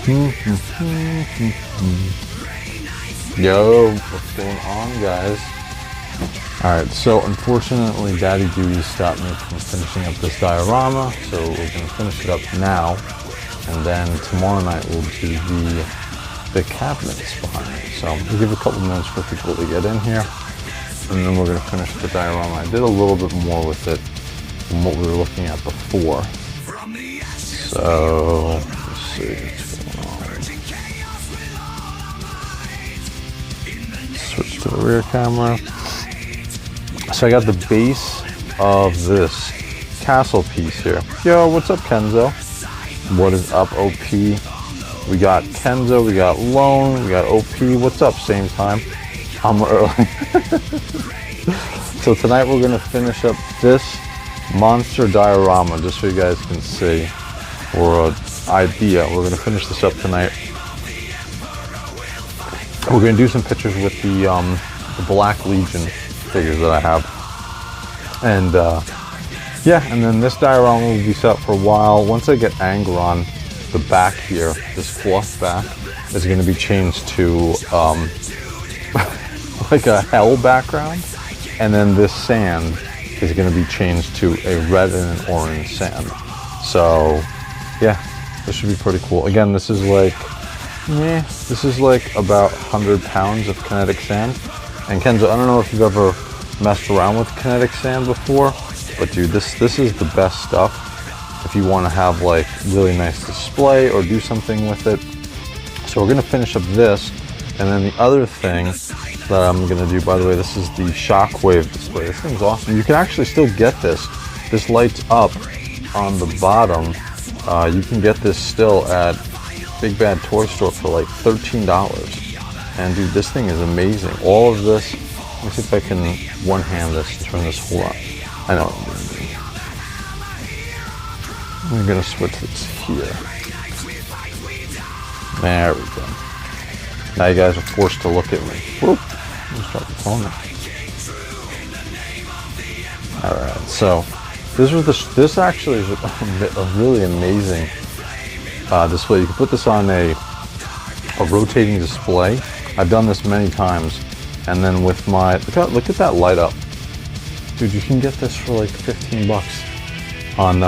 Yo, what's going on, guys? Alright, so unfortunately Daddy Duty stopped me from finishing up this diorama, so we're going to finish it up now, and then tomorrow night we'll do the cabinets behind it. So we'll give a couple minutes for people to get in here, and then we're going to finish the diorama. I did a little bit more with it than what we were looking at before. So, let's see what's going on. Switch to the rear camera. So I got the base of this castle piece here. Yo, what's up, Kenzo? What is up, OP? We got Kenzo, we got Lone, we got OP. What's up, same time? I'm early. So tonight we're gonna finish up this monster diorama, just so you guys can see, or an idea. We're gonna finish this up tonight. We're gonna do some pictures with the Black Legion figures that I have, and yeah, and then this diorama will be set for a while. Once I get anger on the back here, this cloth back is going to be changed to like a hell background, and then this sand is going to be changed to a red and an orange sand. So yeah, this should be pretty cool. Again, this is like about 100 pounds of kinetic sand. And Kenzo, I don't know if you've ever messed around with kinetic sand before, but dude, this is the best stuff if you want to have like really nice display or do something with it. So we're gonna finish up this, and then the other thing that I'm gonna do, by the way, this is the shockwave display. This thing's awesome. You can actually still get this. This lights up on the bottom. You can get this still at Big Bad Toy Store for like $13. And dude, this thing is amazing. All of this, let me see if I can one-hand this, turn this whole up. I know what I'm gonna do. I'm gonna switch this here. There we go. Now you guys are forced to look at me. Whoop, let's drop the phone now. Alright, so this actually is a really amazing display. You can put this on a rotating display. I've done this many times, and then with my look at that light up, dude. You can get this for like 15 bucks on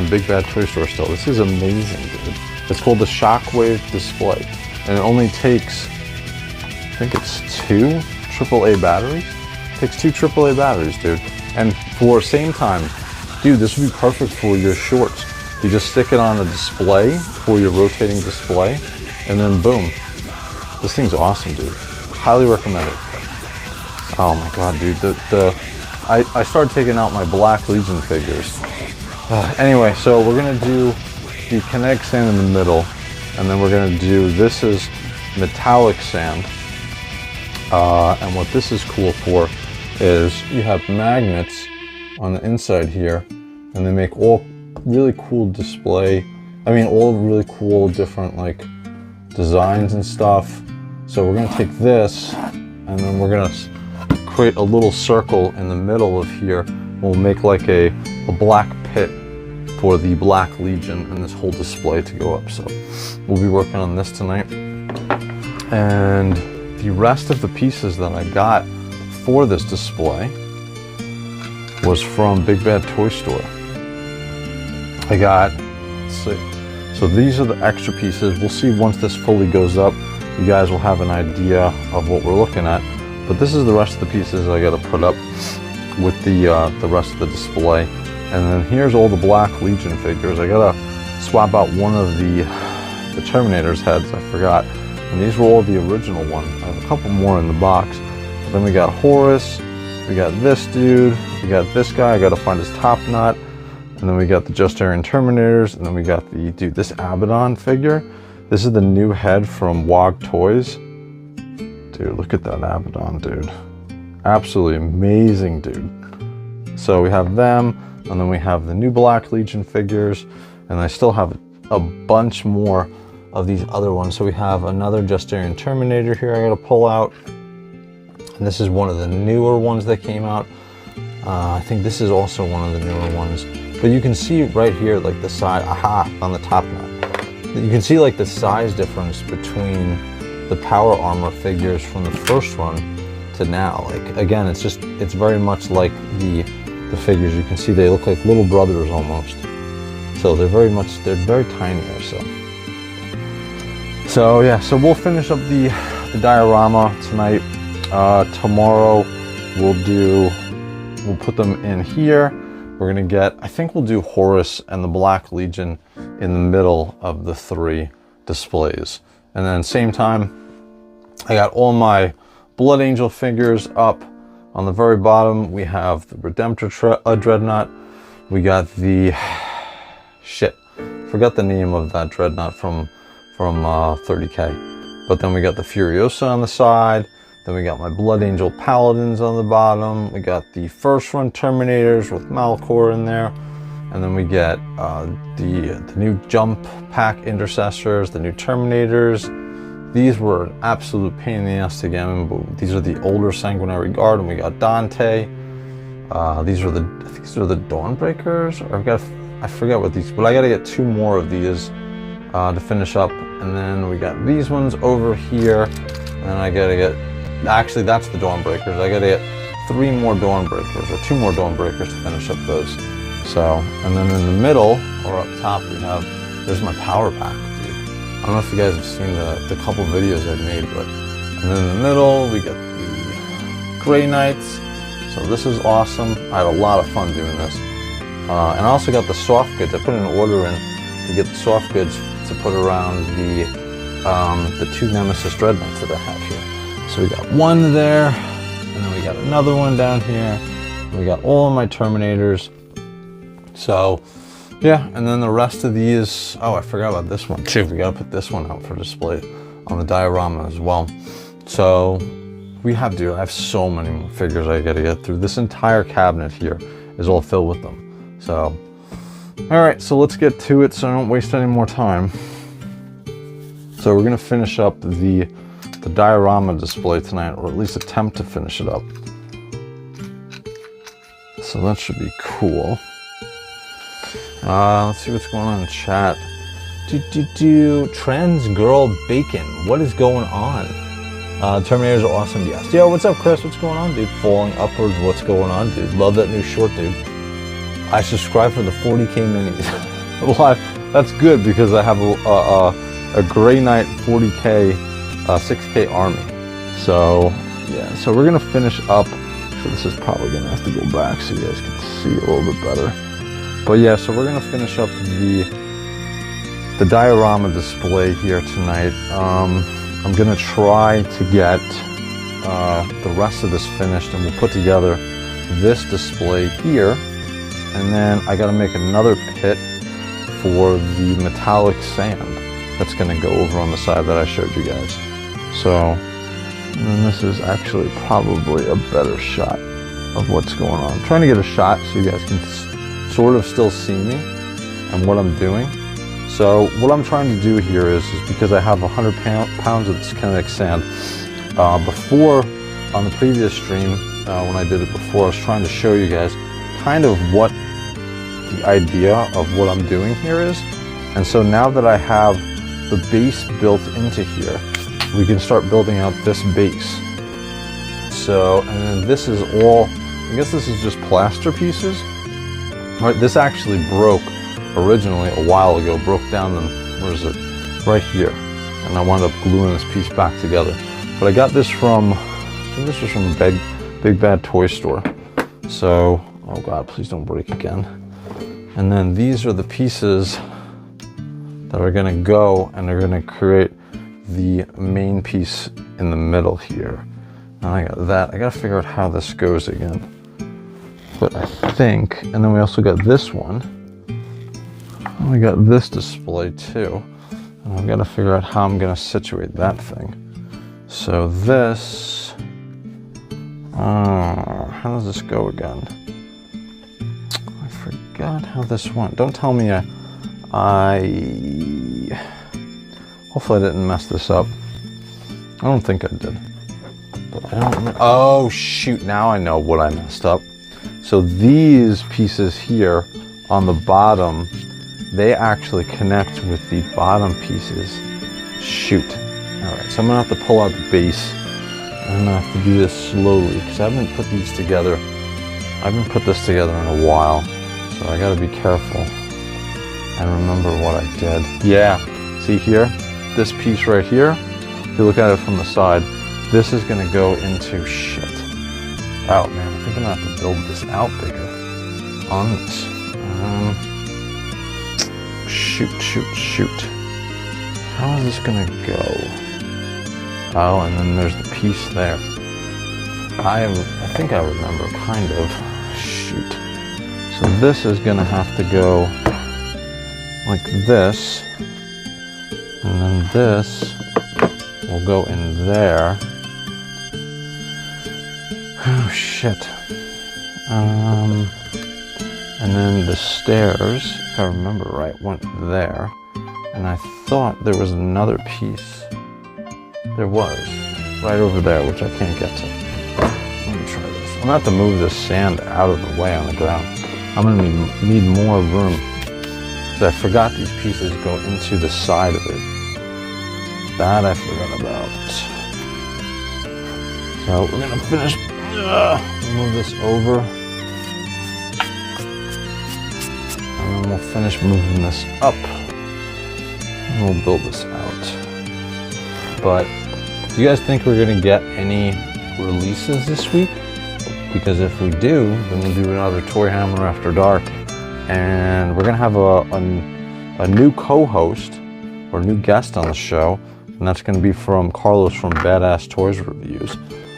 Big Bad Toy Store still. This is amazing, dude. It's called the Shockwave display, and it only takes, I think it's 2 AAA batteries. It takes 2 AAA batteries, dude. And for same time, dude, this would be perfect for your shorts. You just stick it on a display for your rotating display, and then boom. This thing's awesome, dude. Highly recommend it. Oh my god, dude. I started taking out my Black Legion figures. Anyway, so we're gonna do the kinetic sand in the middle, and then we're gonna do, this is metallic sand. And what this is cool for is you have magnets on the inside here, and they make all really cool display. I mean, all really cool different like designs and stuff. So we're going to take this, and then we're going to create a little circle in the middle of here. We'll make like a black pit for the Black Legion and this whole display to go up. So we'll be working on this tonight. And the rest of the pieces that I got for this display was from Big Bad Toy Store. I got, let's see. So these are the extra pieces. We'll see once this fully goes up. You guys will have an idea of what we're looking at. But this is the rest of the pieces I got to put up with the rest of the display. And then here's all the Black Legion figures. I got to swap out one of the Terminator's heads. I forgot. And these were all the original ones. I have a couple more in the box. But then we got Horus. We got this dude. We got this guy. I got to find his top knot. And then we got the Just Aryan Terminators, and then we got the, dude, this Abaddon figure. This is the new head from WOG Toys. Dude, look at that Abaddon, dude. Absolutely amazing, dude. So we have them, and then we have the new Black Legion figures, and I still have a bunch more of these other ones. So we have another Just Aryan Terminator here I gotta pull out. And this is one of the newer ones that came out. I think this is also one of the newer ones. But you can see right here, like the side, aha, on the top knot. you can see like the size difference between the power armor figures from the first one to now. Like again, it's very much like the figures. You can see they look like little brothers almost. So they're very tiny or so. So yeah, so we'll finish up the diorama tonight. Tomorrow we'll put them in here. We're gonna get, I think we'll do Horus and the Black Legion in the middle of the 3 displays. And then same time, I got all my Blood Angel figures up. On the very bottom, we have the Redemptor Dreadnought. We got the, forgot the name of that Dreadnought from 30K. But then we got the Furiosa on the side. Then we got my Blood Angel Paladins on the bottom. We got the first run Terminators with Malcor in there. And then we get the new Jump Pack Intercessors, the new Terminators. These were an absolute pain in the ass to get in, but these are the older Sanguinary Guard, and we got Dante. These are the Dawnbreakers, or I forget what these, but I gotta get 2 more of these to finish up. And then we got these ones over here, and then I gotta get, actually that's the Dawnbreakers. I gotta get 3 more Dawnbreakers, or 2 more Dawnbreakers to finish up those. So, and then in the middle, or up top, there's my power pack, dude. I don't know if you guys have seen the couple videos I've made, but, and then in the middle, we got the Grey Knights. So this is awesome. I had a lot of fun doing this. And I also got the soft goods. I put an order in to get the soft goods to put around the 2 Nemesis Dreadnoughts that I have here. So we got one there, and then we got another one down here. We got all of my Terminators. So yeah, and then the rest of these, oh, I forgot about this one too. We gotta put this one out for display on the diorama as well. So I have so many more figures I gotta get through. This entire cabinet here is all filled with them. So, all right, so let's get to it so I don't waste any more time. So we're gonna finish up the diorama display tonight, or at least attempt to finish it up. So that should be cool. Let's see what's going on in chat. Trans Girl Bacon, what is going on? Terminators are awesome, yes. Yo, what's up, Chris? What's going on, dude? Falling Upwards, what's going on, dude? Love that new short, dude. I subscribe for the 40K minis. Well, that's good because I have a Grey Knight 40K 6K army. So yeah, so we're gonna finish up. So this is probably gonna have to go back so you guys can see a little bit better. But yeah, so we're gonna finish up the diorama display here tonight. I'm gonna try to get the rest of this finished, and we'll put together this display here. And then I gotta make another pit for the metallic sand that's gonna go over on the side that I showed you guys. So, and then this is actually probably a better shot of what's going on. I'm trying to get a shot so you guys can sort of still see me and what I'm doing. So what I'm trying to do here is because I have 100 pounds of this kinetic sand. Before, on the previous stream, when I did it before, I was trying to show you guys kind of what the idea of what I'm doing here is. And so now that I have the base built into here, we can start building out this base. So, and then this is all, I guess this is just plaster pieces. All right, this actually broke originally a while ago, broke down them, where is it? Right here. And I wound up gluing this piece back together. But I got this from, I think this was from Big Bad Toy Store. So, oh God, please don't break again. And then these are the pieces that are gonna go and they're gonna create the main piece in the middle here. And I got that. I gotta figure out how this goes again. But I think, and then we also got this one. And we got this display too. And I've got to figure out how I'm gonna situate that thing. So this, how does this go again? I forgot how this went. Don't tell me hopefully I didn't mess this up. I don't think I did. But I don't, oh shoot, now I know what I messed up. So these pieces here on the bottom they actually connect with the bottom pieces. Shoot. Alright, so I'm gonna have to pull out the base. I'm gonna have to do this slowly because I haven't put these together. I haven't put this together in a while, so I gotta be careful and remember what I did. Yeah, see here? This piece right here, if you look at it from the side, this is gonna go into shit. Oh man, I think I'm gonna have to build this out bigger on this. Shoot. How is this gonna go? Oh, and then there's the piece there. I think I remember, kind of. Shoot. So this is gonna have to go like this, and then this will go in there. Oh shit. And then the stairs, if I remember right, went there. And I thought there was another piece. There was, right over there, which I can't get to. Let me try this. I'm gonna have to move this sand out of the way on the ground. I'm gonna need more room. Because I forgot these pieces go into the side of it. That I forgot about. So we're gonna finish, move this over. And then we'll finish moving this up. And we'll build this out. But do you guys think we're gonna get any releases this week? Because if we do, then we'll do another Toy Hammer After Dark. And we're gonna have a new co-host or new guest on the show. And that's gonna be from Carlos from Badass Toys Reviews,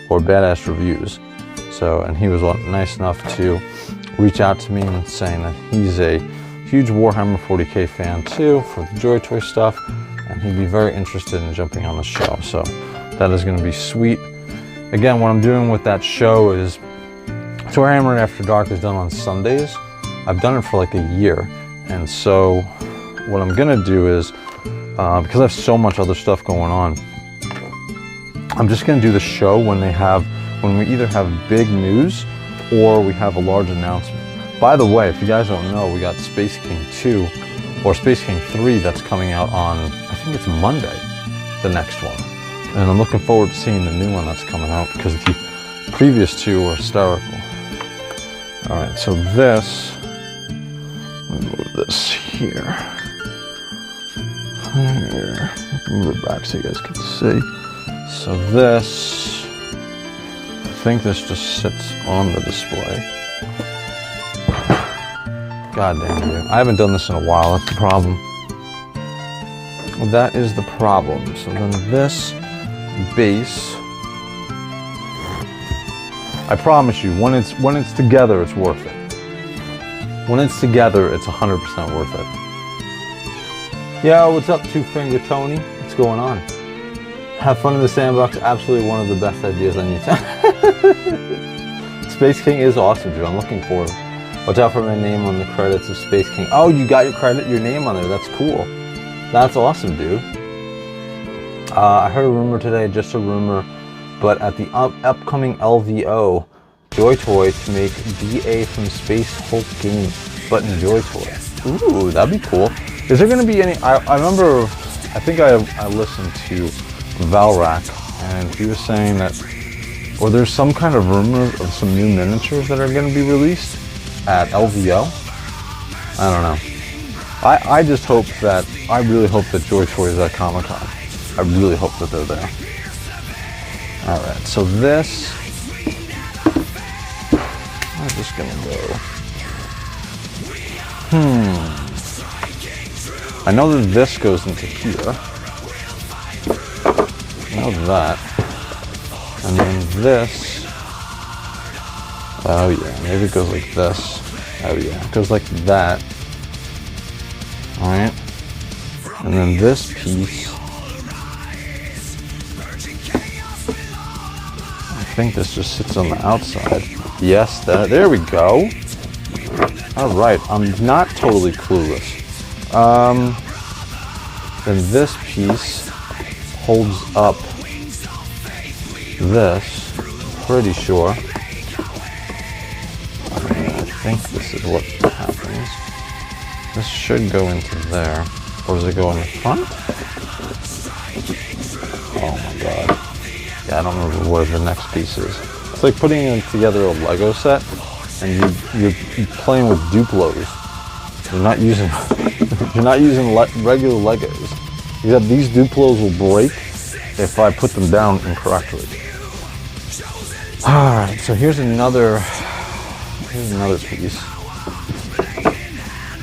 or Badass Reviews. So, and he was nice enough to reach out to me and saying that he's a huge Warhammer 40K fan too for the JOYTOY stuff, and he'd be very interested in jumping on the show. So that is going to be sweet. Again, what I'm doing with that show is Toy Hammer After Dark is done on Sundays. I've done it for like a year, and so what I'm going to do is because I have so much other stuff going on, I'm just going to do the show when we either have big news or we have a large announcement. By the way, if you guys don't know, we got Space King 2 or Space King 3 that's coming out on, I think it's Monday, the next one. And I'm looking forward to seeing the new one that's coming out because the previous two were hysterical. All right, so this, let me move this here. Here, move it back so you guys can see. So this, I think this just sits on the display. God damn you. I haven't done this in a while, that's the problem. That is the problem. So then this base, I promise you, when it's together, it's worth it. When it's together, it's 100% worth it. Yo, what's up, Two Finger Tony? What's going on? Have fun in the sandbox. Absolutely one of the best ideas on YouTube. Space King is awesome, dude. I'm looking forward. Watch out for my name on the credits of Space King. Oh, you got your name on there. That's cool. That's awesome, dude. I heard a rumor today, just a rumor, but at the upcoming LVO, JOYTOY to make BA from Space Hulk game, but in JOYTOY. Ooh, that'd be cool. Is there going to be any? I remember, I think I listened to Valrak, and he was saying that, or there's some kind of rumor of some new miniatures that are going to be released at LVO. I don't know. I just hope that, I really hope that JOYTOY is at Comic-Con. I really hope that they're there. Alright, so this, I'm just going to go, I know that this goes into here. I know that. And then this, oh yeah, maybe it goes like this. Oh yeah, it goes like that. Alright. And then this piece, I think this just sits on the outside. Yes, there we go. Alright, I'm not totally clueless. Then this piece holds up this, pretty sure. I think this is what happens. This should go into there. Or does it go in the front? Oh my god. Yeah, I don't remember where the next piece is. It's like putting together a Lego set, and you're playing with Duplos. You're not using regular Legos. These Duplos will break if I put them down incorrectly. All right, so here's another piece.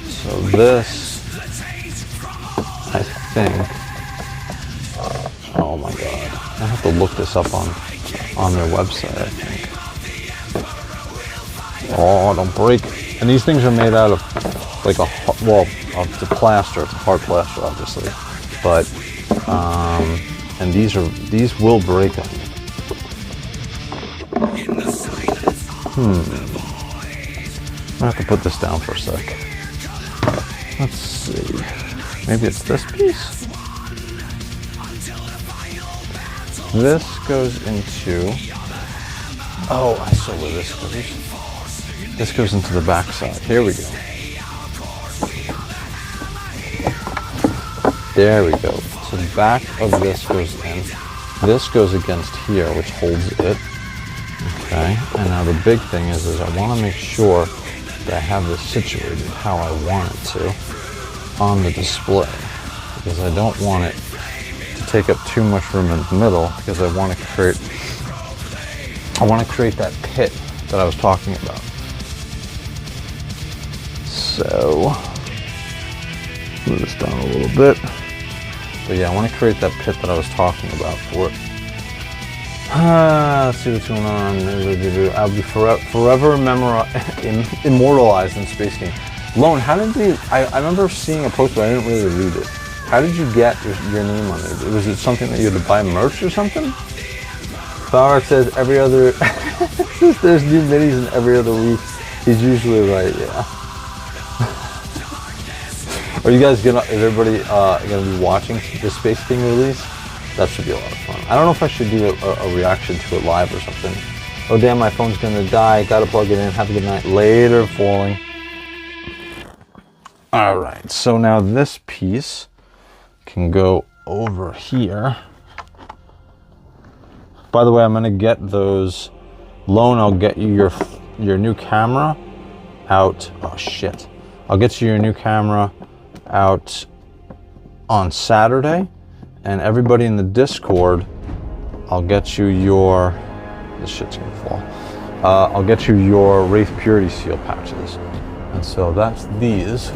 So this, I think. Oh my god, I have to look this up on their website, I think. Oh, don't break. And these things are made out of like it's a plaster. It's a hard plaster, obviously, but and these will break on you. I have to put this down for a sec. Let's see. Maybe it's this piece. This goes into. Oh, I saw where this goes. This goes into the back side. Here we go. There we go. So the back of this goes in. This goes against here, which holds it. Okay. And now the big thing is I want to make sure that I have this situated how I want it to on the display, because I don't want it to take up too much room in the middle, because I want to create that pit that I was talking about. So move this down a little bit. But yeah, I want to create that pit that I was talking about for it. Let's see what's going on. I'll be forever immortalized in Space King. Lone, how did I remember seeing a post, but I didn't really read it. How did you get your name on there? Was it something that you had to buy merch or something? Farrak says every other, there's new minis in every other week. He's usually right, yeah. Are you guys is everybody gonna be watching the Space King release? That should be a lot of fun. I don't know if I should do a reaction to it live or something. Oh damn, my phone's gonna die. Gotta plug it in. Have a good night. Later, Falling. All right, so now this piece can go over here. By the way, I'm gonna get those. Lone, I'll get you your new camera out. Oh shit. I'll get you your new camera out on Saturday. And everybody in the Discord, I'll get you your, this shit's gonna fall. I'll get you your Wraith Purity Seal patches. And so that's these.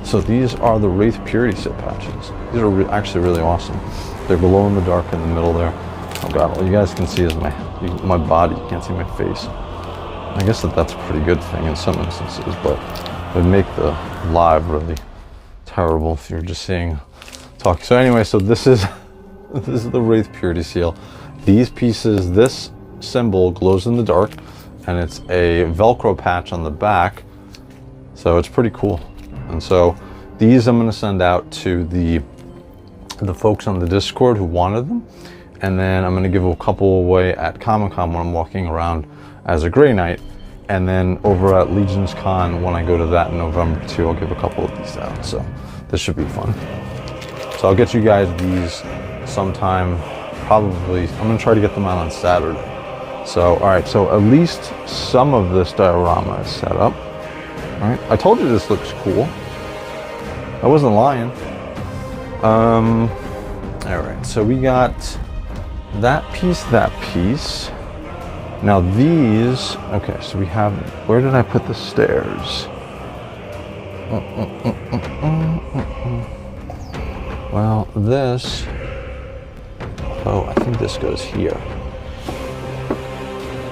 So these are the Wraith Purity Seal patches. These are actually really awesome. They're glow in the dark in the middle there. Oh god, all you guys can see is my body. You can't see my face. I guess that's a pretty good thing in some instances, but it would make the live really terrible if you're just seeing talk. So anyway, so this is the Wraith Purity Seal. These pieces, this symbol glows in the dark, and it's a Velcro patch on the back, so it's pretty cool. And so these I'm going to send out to the folks on the Discord who wanted them, and then I'm going to give a couple away at Comic-Con when I'm walking around as a Grey Knight. And then over at Legion's Con, when I go to that in November too, I'll give a couple of these out. So this should be fun. So I'll get you guys these sometime, probably. I'm gonna try to get them out on Saturday. So, all right, so at least some of this diorama is set up. All right, I told you this looks cool. I wasn't lying. All right, so we got that piece. Now these, okay, so we have, where did I put the stairs? Well, this, oh, I think this goes here.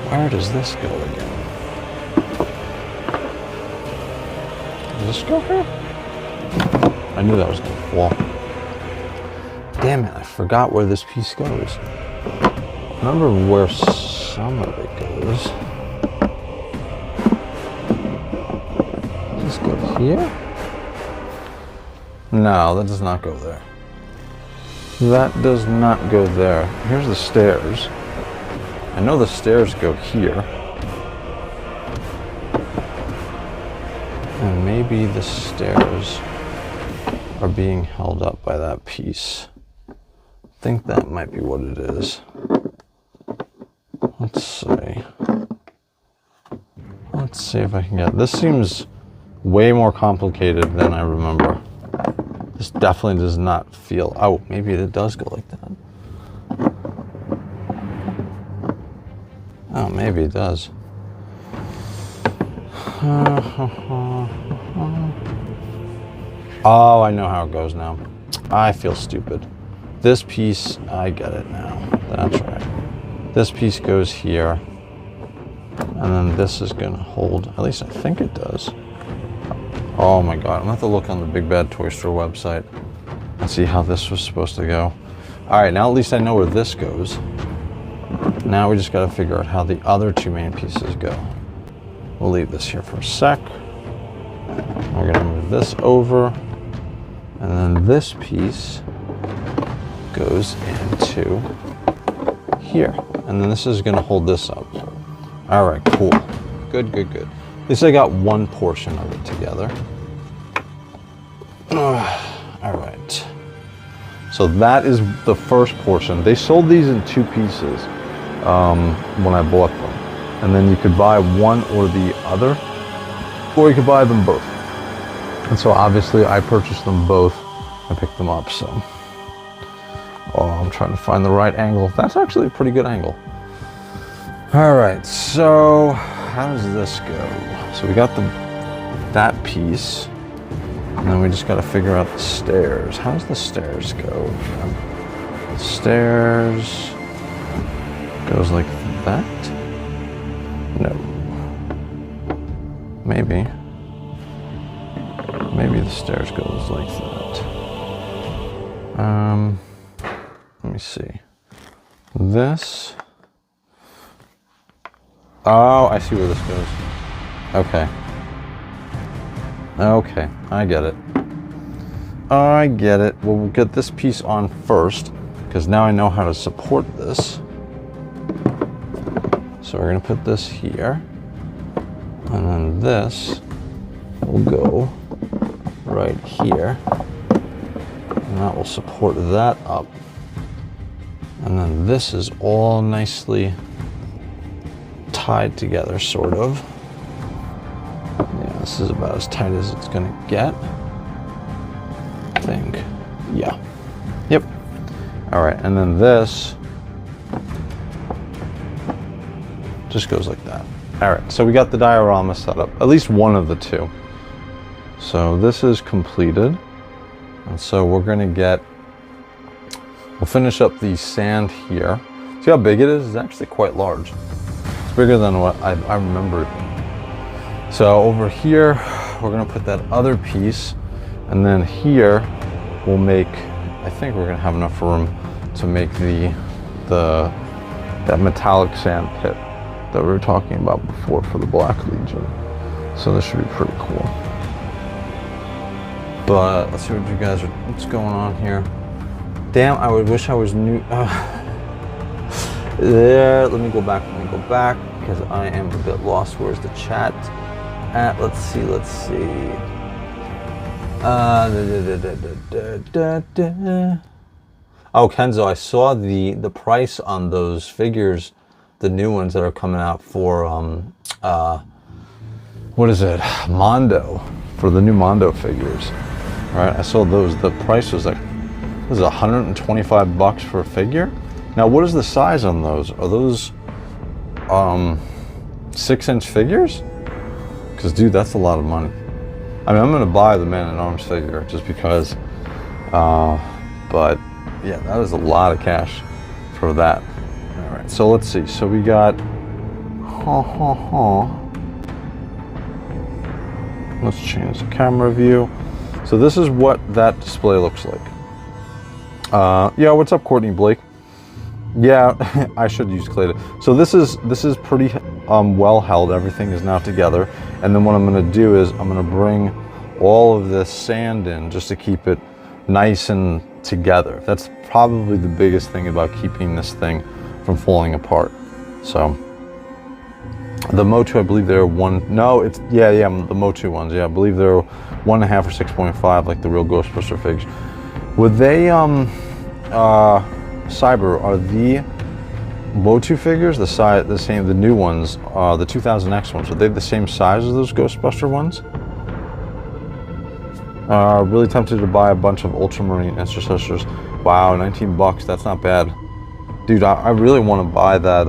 Where does this go again? Does this go here? I knew that was gonna fall. Damn it, I forgot where this piece goes. Remember where some of it goes. Does this go here? No, that does not go there. That does not go there. Here's the stairs. I know the stairs go here. maybe the stairs are being held up by that piece. I think that might be what it is. Let's see. Let's see if I can get, this seems way more complicated than I remember. This definitely does not feel, oh, maybe it does go like that. Oh, maybe it does. Oh, I know how it goes now. I feel stupid. This piece, I get it now. That's right. This piece goes here. And then this is going to hold, at least I think it does. Oh my God, I'm going to have to look on the Big Bad Toy Store website and see how this was supposed to go. All right, now at least I know where this goes. Now we just got to figure out how the other two main pieces go. We'll leave this here for a sec. We're going to move this over. And then this piece goes into here. And then this is going to hold this up. All right, cool. Good, good, good. At least I got one portion of it together. All right. So that is the first portion. They sold these in two pieces when I bought them. And then you could buy one or the other, or you could buy them both. And so obviously I purchased them both and picked them up, so. Oh, I'm trying to find the right angle. That's actually a pretty good angle. All right, so how does this go? So we got that piece, and then we just got to figure out the stairs. How does the stairs go? The stairs goes like that? No. Maybe the stairs goes like that. Let me see. This. Oh, I see where this goes. Okay. Okay, I get it. I get it. Well, we'll get this piece on first, because now I know how to support this. So we're gonna put this here, and then this will go right here, and that will support that up. And then this is all nicely tied together, sort of. Yeah, this is about as tight as it's gonna get, I think. Yeah. Yep. All right, and then this just goes like that. All right, so we got the diorama set up, at least one of the two. So this is completed. And so we're gonna we'll finish up the sand here. See how big it is? It's actually quite large. It's bigger than what I remember. So over here, we're gonna put that other piece, and then here we'll make, I think we're gonna have enough room to make that metallic sand pit that we were talking about before for the Black Legion. So this should be pretty cool. But let's see what's going on here. Damn, I would wish I was new. There, let me go back, because I am a bit lost. Where's the chat at? Let's see. Oh, Kenzo, I saw the price on those figures, the new ones that are coming out for, what is it? Mondo, for the new Mondo figures. All right, I saw those. The price was like, was it 125 bucks for a figure? Now, what is the size on those? Are those 6-inch figures? Because, dude, that's a lot of money. I mean, I'm gonna buy the Man-at-Arms figure just because, but yeah, that is a lot of cash for that. All right, so let's see. So we got, let's change the camera view. So this is what that display looks like. Yeah, what's up, Courtney Blake? Yeah, I should use Clay. So this is pretty well held. Everything is now together. And then what I'm going to do is I'm going to bring all of this sand in just to keep it nice and together. That's probably the biggest thing about keeping this thing from falling apart. So The Motu, I believe they're the Motu ones. Yeah, I believe they're 1.5 or 6.5, like the real Ghostbuster figs. Would they, Cyber, are the Motu figures the same, the new ones, the 2000X ones, are they the same size as those Ghostbuster ones? Really tempted to buy a bunch of Ultramarine Intercessors. Wow, 19 bucks, that's not bad. Dude, I really want to buy that,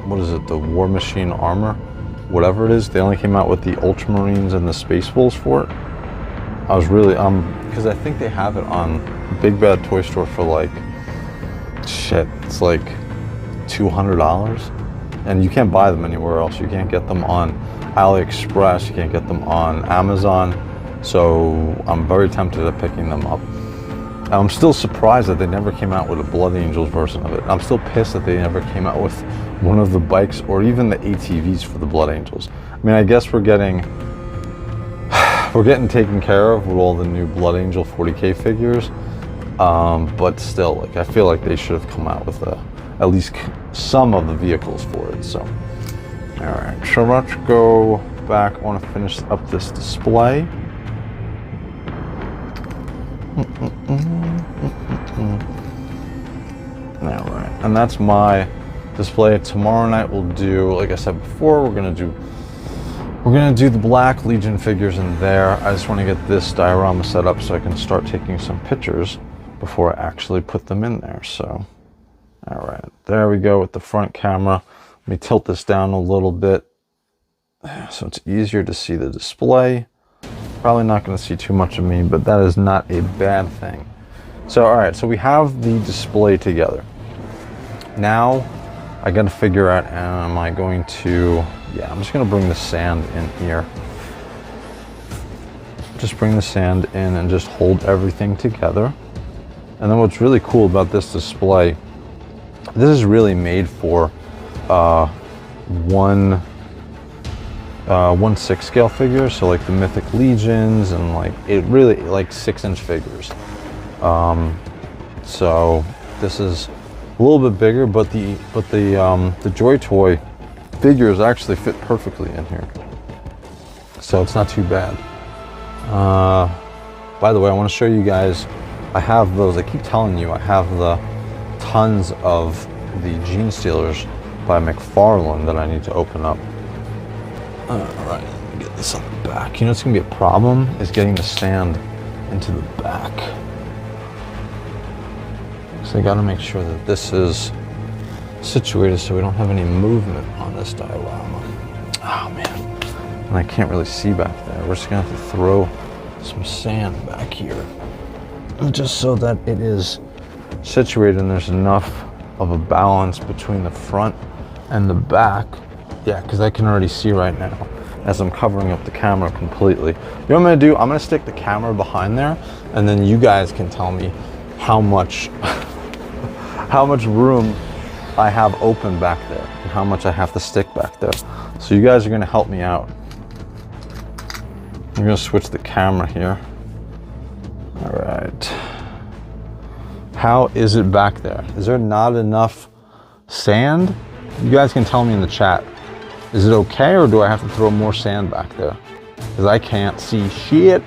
what is it, the War Machine armor? Whatever it is, they only came out with the Ultramarines and the Space Wolves for it. I was really, because I think they have it on Big Bad Toy Store for like, shit, it's like $200. And you can't buy them anywhere else. You can't get them on AliExpress, you can't get them on Amazon. So I'm very tempted at picking them up. I'm still surprised that they never came out with a Blood Angels version of it. I'm still pissed that they never came out with one of the bikes or even the ATVs for the Blood Angels. I mean, I guess we're getting taken care of with all the new Blood Angel 40K figures, but still, like, I feel like they should have come out with at least some of the vehicles for it. So, all right, so let's go back. I want to finish up this display. All right, and that's my display. Tomorrow night we'll do, like I said before, we're gonna do the Black Legion figures in there. I just want to get this diorama set up so I can start taking some pictures before I actually put them in there. So, all right, there we go with the front camera. Let me tilt this down a little bit so it's easier to see the display. Probably not going to see too much of me, but that is not a bad thing. So, all right, so we have the display together. Now, I got to figure out, am I going to, I'm just going to bring the sand in here. Just bring the sand in and just hold everything together. And then what's really cool about this display, this is really made for 1/6 scale figures, so like the Mythic Legions and like it really like 6-inch figures. So this is a little bit bigger, but the JOYTOY figures actually fit perfectly in here, so it's not too bad. By the way, I want to show you guys, I have those, I keep telling you, I have the tons of the Gene Stealers by McFarlane that I need to open up. All right, let me get this on the back. You know what's gonna be a problem is getting the stand into the back. So I gotta make sure that this is situated so we don't have any movement on this diorama. Oh man, and I can't really see back there. We're just gonna have to throw some sand back here, just so that it is situated and there's enough of a balance between the front and the back. Yeah, because I can already see right now as I'm covering up the camera completely. You know what I'm gonna do? I'm gonna stick the camera behind there, and then you guys can tell me how much room I have open back there and how much I have to stick back there. So you guys are gonna help me out. I'm gonna switch the camera here. All right. How is it back there? Is there not enough sand? You guys can tell me in the chat. Is it okay, or do I have to throw more sand back there? Because I can't see shit.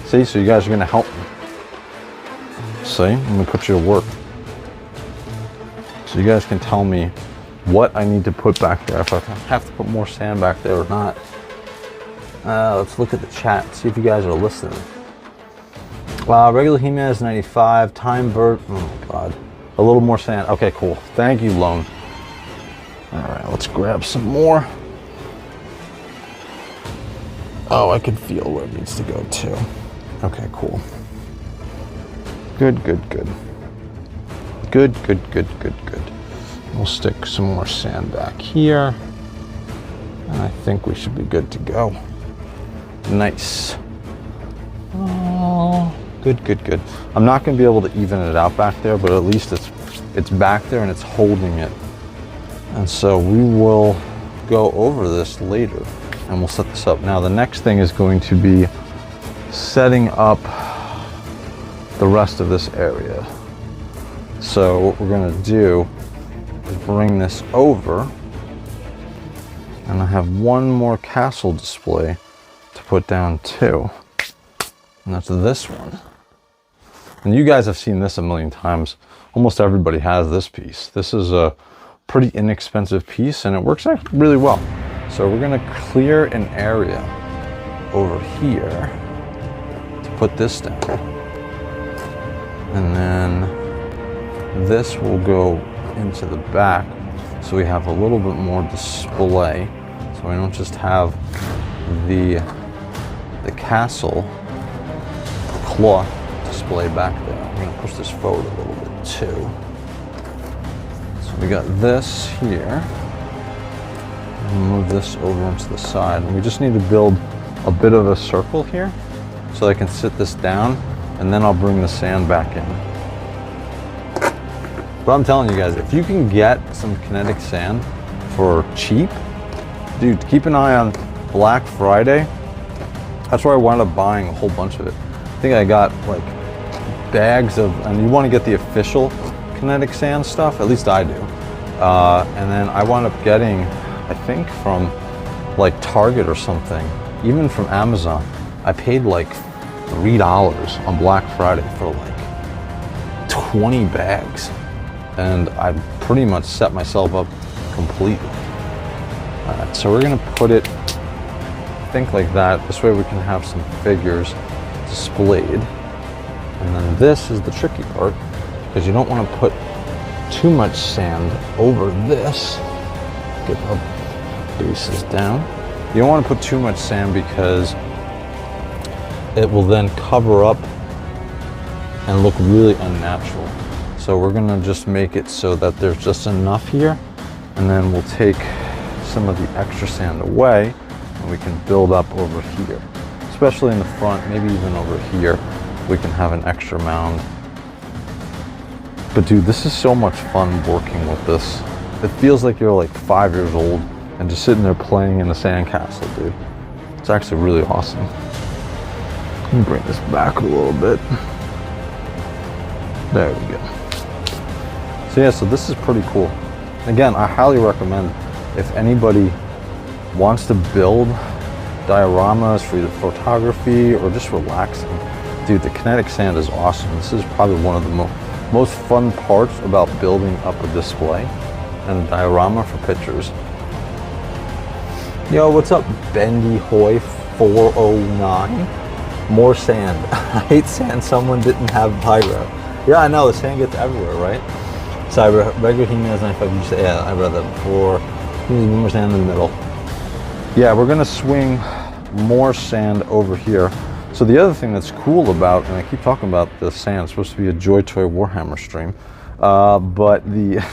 See, so you guys are gonna help me. See, I'm gonna put you to work. So you guys can tell me what I need to put back there, if I have to put more sand back there or not. Let's look at the chat, see if you guys are listening. Regular He-Man is 95, Time Bird, oh my God. A little more sand, okay, cool. Thank you, Lone. All right, let's grab some more. Oh, I can feel where it needs to go too. Okay, cool. Good, good, good. Good, good, good, good, good. We'll stick some more sand back here. And I think we should be good to go. Nice. Oh, good, good, good. I'm not gonna be able to even it out back there, but at least it's back there and it's holding it. And so we will go over this later and we'll set this up. Now the next thing is going to be setting up the rest of this area. So what we're gonna do is bring this over, and I have one more castle display to put down too, and that's this one. And you guys have seen this a million times. Almost everybody has this piece. This is a pretty inexpensive piece, and it works out really well. So we're gonna clear an area over here to put this down. And then this will go into the back, so we have a little bit more display. So we don't just have the castle cloth display back there. I'm gonna push this forward a little bit too. So we got this here. Move this over into the side. And we just need to build a bit of a circle here so I can sit this down, and then I'll bring the sand back in. But I'm telling you guys, if you can get some kinetic sand for cheap, dude, keep an eye on Black Friday. That's where I wound up buying a whole bunch of it. I think I got like bags of, and you want to get the official kinetic sand stuff, at least I do. And then I wound up getting, I think from like Target or something, even from Amazon, I paid like $3 on Black Friday for like 20 bags. And I pretty much set myself up completely. Alright, so we're gonna put it, I think like that. This way we can have some figures displayed. And then this is the tricky part, because you don't want to put too much sand over this. Get the bases down. You don't want to put too much sand because it will then cover up and look really unnatural. So we're gonna just make it so that there's just enough here, and then we'll take some of the extra sand away and we can build up over here. Especially in the front, maybe even over here, we can have an extra mound. But dude, this is so much fun working with this. It feels like you're like 5 years old and just sitting there playing in the sandcastle, dude. It's actually really awesome. Let me bring this back a little bit. There we go. So yeah, so this is pretty cool. Again, I highly recommend if anybody wants to build dioramas for either photography or just relaxing. Dude, the kinetic sand is awesome. This is probably one of the most fun parts about building up a display and a diorama for pictures. Yo, what's up, Bendy Hoy 409? More sand. I hate sand. Someone didn't have pyro. Yeah, I know, the sand gets everywhere, right? So regular heat has 95, you say, yeah, I read that before. More sand in the middle. Yeah, we're gonna swing more sand over here. So the other thing that's cool about, and I keep talking about the sand, it's supposed to be a JOYTOY Warhammer stream, but the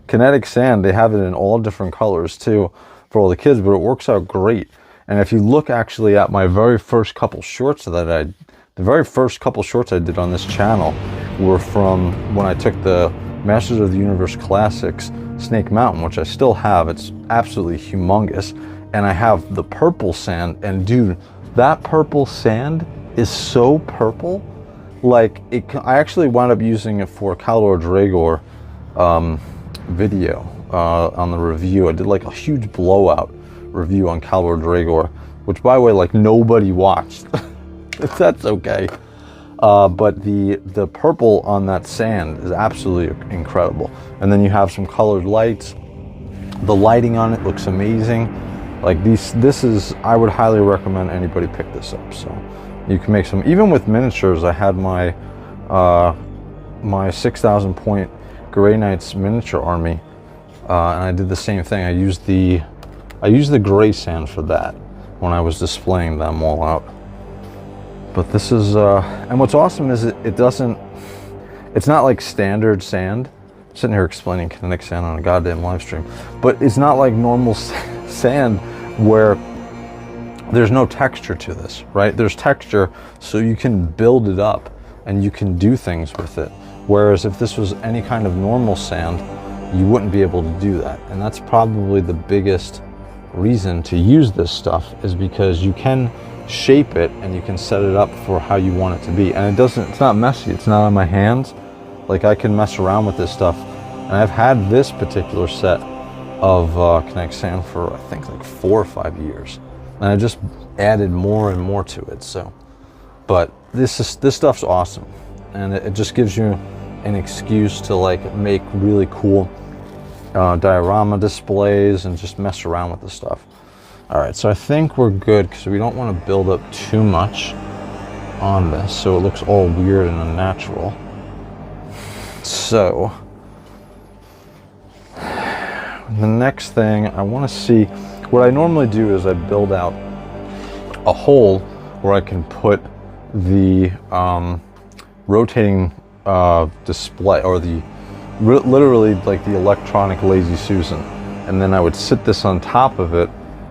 kinetic sand, they have it in all different colors too for all the kids, but it works out great. And if you look actually at my very first couple shorts that the very first couple shorts I did on this channel were from when I took the Masters of the Universe Classics Snake Mountain, which I still have. It's absolutely humongous. And I have the purple sand, and dude, that purple sand is so purple. Like, I actually wound up using it for Calor Dragor video on the review. I did like a huge blowout review on Calor Dragor, which by the way, like nobody watched. If that's okay. But the purple on that sand is absolutely incredible. And then you have some colored lights. The lighting on it looks amazing. Like this is, I would highly recommend anybody pick this up. So you can make some, even with miniatures. I had my my 6,000 point Grey Knights miniature army, and I did the same thing. I used the gray sand for that when I was displaying them all out. But this is, and what's awesome is it's not like standard sand. I'm sitting here explaining kinetic sand on a goddamn live stream, but it's not like normal sand where there's no texture to this, right? There's texture, so you can build it up and you can do things with it. Whereas if this was any kind of normal sand, you wouldn't be able to do that. And that's probably the biggest reason to use this stuff, is because you can shape it and you can set it up for how you want it to be, and it's not messy. It's not on my hands. Like, I can mess around with this stuff And I've had this particular set of kinetic sand for I think like 4 or 5 years, and I just added more and more to it. So, but this stuff's awesome, and it just gives you an excuse to like make really cool diorama displays and just mess around with the stuff. All right, so I think we're good because we don't want to build up too much on this so it looks all weird and unnatural. So the next thing I want to see, what I normally do is I build out a hole where I can put the rotating display, or the literally like the electronic Lazy Susan, and then I would sit this on top of it,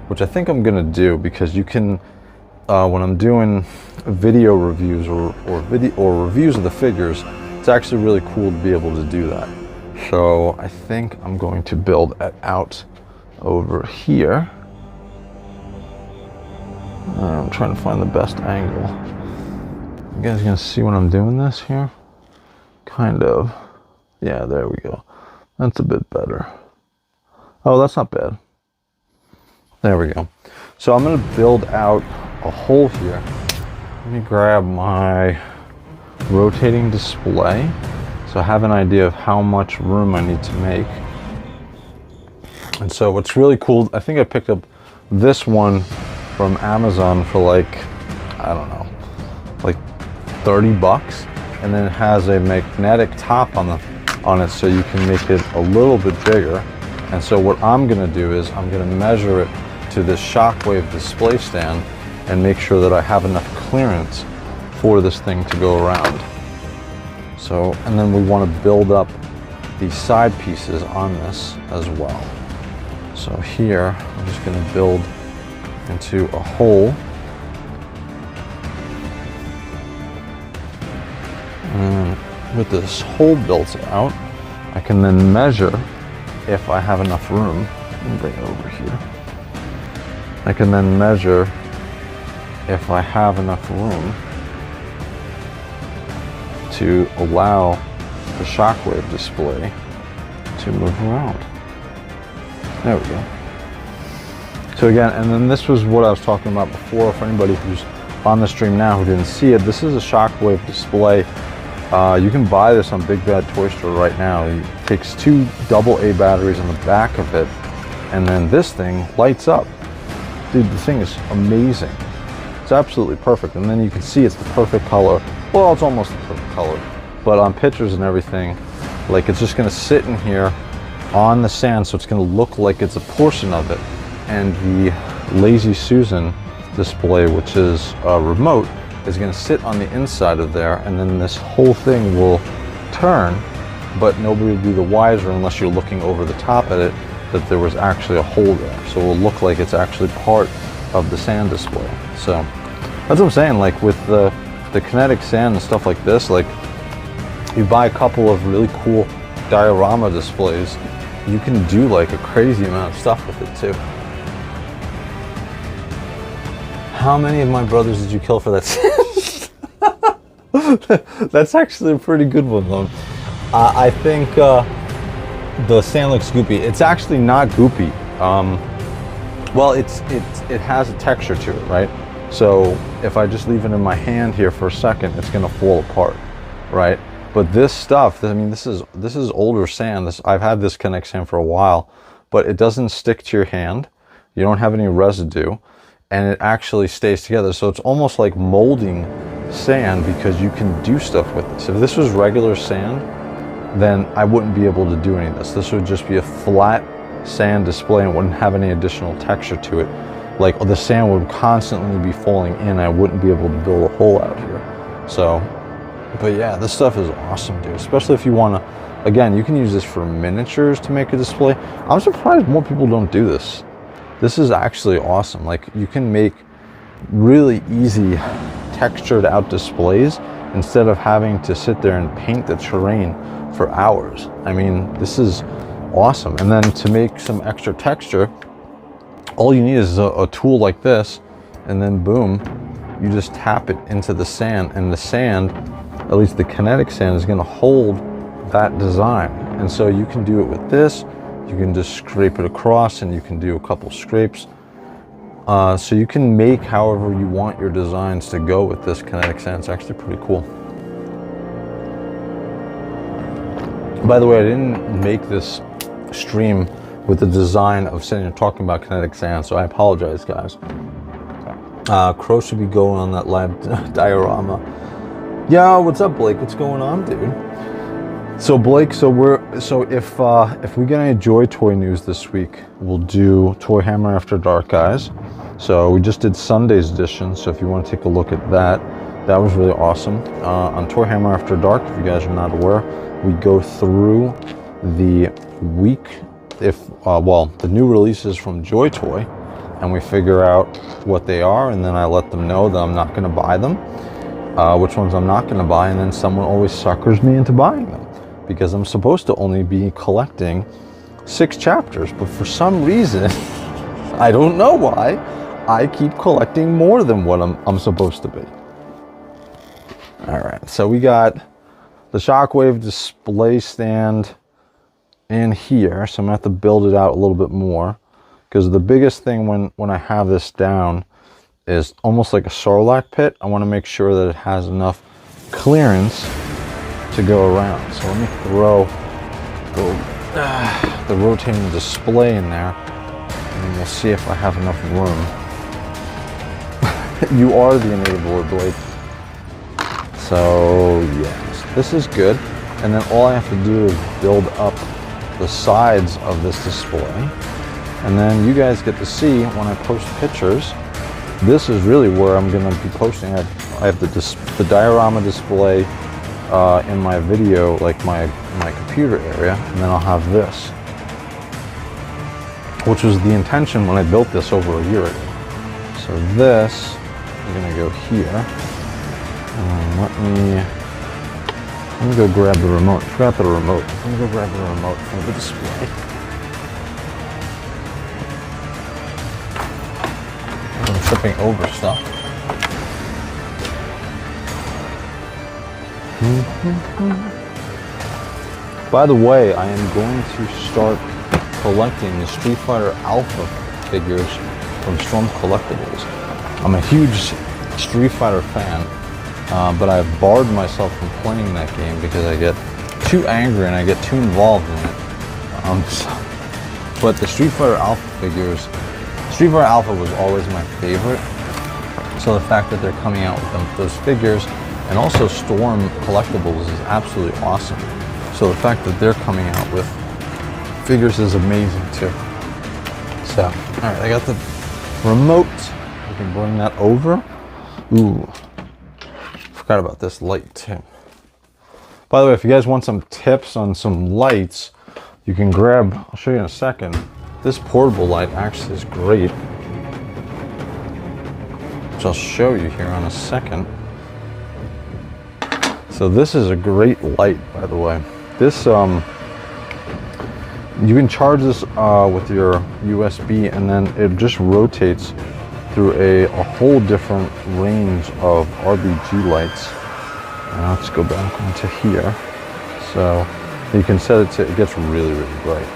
which I think I'm gonna do because you can when I'm doing video reviews or reviews of the figures, it's actually really cool to be able to do that. So I think I'm going to build it out over here. I'm trying to find the best angle. You guys gonna see when I'm doing this here? Kind of. Yeah, there we go. That's a bit better. Oh, that's not bad. There we go. So I'm gonna build out a hole here. Let me grab my rotating display so I have an idea of how much room I need to make. And so what's really cool, I think I picked up this one from Amazon for like, I don't know, like 30 bucks. And then it has a magnetic top on it so you can make it a little bit bigger. And so what I'm gonna do is I'm gonna measure it to this shockwave display stand and make sure that I have enough clearance for this thing to go around. So, and then we want to build up the side pieces on this as well. So here, I'm just going to build into a hole. And with this hole built out, I can then measure if I have enough room. Let me bring it over here. I can then measure if I have enough room to allow the shockwave display to move around. There we go. So again, and then this was what I was talking about before. For anybody who's on the stream now who didn't see it, this is a shockwave display. You can buy this on Big Bad Toy Store right now. It takes 2 AA batteries on the back of it, and then this thing lights up. Dude, the thing is amazing. It's absolutely perfect, and then you can see it's the perfect color. Well, it's almost the perfect color, but on pictures and everything, like it's just gonna sit in here on the sand, so it's gonna look like it's a portion of it. And the Lazy Susan display, which is a remote, is gonna sit on the inside of there, and then this whole thing will turn, but nobody will be the wiser unless you're looking over the top at it that there was actually a hole there. So it will look like it's actually part of the sand display. So that's what I'm saying, like with the kinetic sand and stuff like this, like you buy a couple of really cool diorama displays, you can do like a crazy amount of stuff with it too. How many of my brothers did you kill for that? That's actually a pretty good one though. I think the sand looks goopy. It's actually not goopy. Well, it has a texture to it, right? So if I just leave it in my hand here for a second, it's gonna fall apart, right? But this stuff, I mean, this is older sand. I've had this kinetic sand for a while, but it doesn't stick to your hand. You don't have any residue, and it actually stays together. So it's almost like molding sand because you can do stuff with this. If this was regular sand, then I wouldn't be able to do any of this. This would just be a flat sand display and wouldn't have any additional texture to it. Like the sand would constantly be falling in. I wouldn't be able to build a hole out here. So, but yeah, this stuff is awesome, dude. Especially if you want to, again, you can use this for miniatures to make a display. I'm surprised more people don't do this. This is actually awesome. Like you can make really easy textured out displays instead of having to sit there and paint the terrain for hours. I mean, this is awesome. And then to make some extra texture, all you need is a tool like this, and then boom, you just tap it into the sand, and the sand, at least the kinetic sand, is going to hold that design. And so you can do it with this. You can just scrape it across, and you can do a couple scrapes. So you can make however you want your designs to go with this kinetic sand. It's actually pretty cool. By the way, I didn't make this stream with the design of sitting and talking about kinetic sand, so I apologize, guys. Crow should be going on that live diorama. Yeah, what's up, Blake? What's going on, dude? So Blake, if we get any Joy Toy news this week, we'll do Toy Hammer After Dark, guys. So we just did Sunday's edition, so if you want to take a look at that, that was really awesome. On Toy Hammer After Dark, if you guys are not aware, we go through the week, the new releases from Joy Toy, and we figure out what they are, and then I let them know that I'm not going to buy them, which ones I'm not going to buy, and then someone always suckers me into buying them, because I'm supposed to only be collecting 6 chapters, but for some reason, I don't know why, I keep collecting more than what I'm supposed to be. Alright, so we got the Shockwave display stand in here, so I'm going to have to build it out a little bit more, because the biggest thing when I have this down is almost like a Sarlacc pit. I want to make sure that it has enough clearance to go around. So let me throw the rotating display in there, and we'll see if I have enough room. You are the enabler, Blake. So yes, this is good. And then all I have to do is build up the sides of this display. And then you guys get to see when I post pictures. This is really where I'm going to be posting. I have the diorama display in my video, like my computer area, and then I'll have this, which was the intention when I built this over a year ago. So this is going to go here. Let me go grab the remote. I forgot the remote. Let me go grab the remote for the display. I'm tripping over stuff. By the way, I am going to start collecting the Street Fighter Alpha figures from Storm Collectibles. I'm a huge Street Fighter fan, but I've barred myself from playing that game because I get too angry and I get too involved in it. But the Street Fighter Alpha figures, Street Fighter Alpha was always my favorite. So the fact that they're coming out with those figures, and also Storm Collectibles, is absolutely awesome. So the fact that they're coming out with figures is amazing too. So, all right, I got the remote. We can bring that over. Ooh, forgot about this light too. By the way, if you guys want some tips on some lights, you can grab, I'll show you in a second. This portable light actually is great, which I'll show you here in a second. So this is a great light, by the way. This, you can charge this with your USB, and then it just rotates through a whole different range of RGB lights. Now let's go back into here. So you can set it to, it gets really, really bright.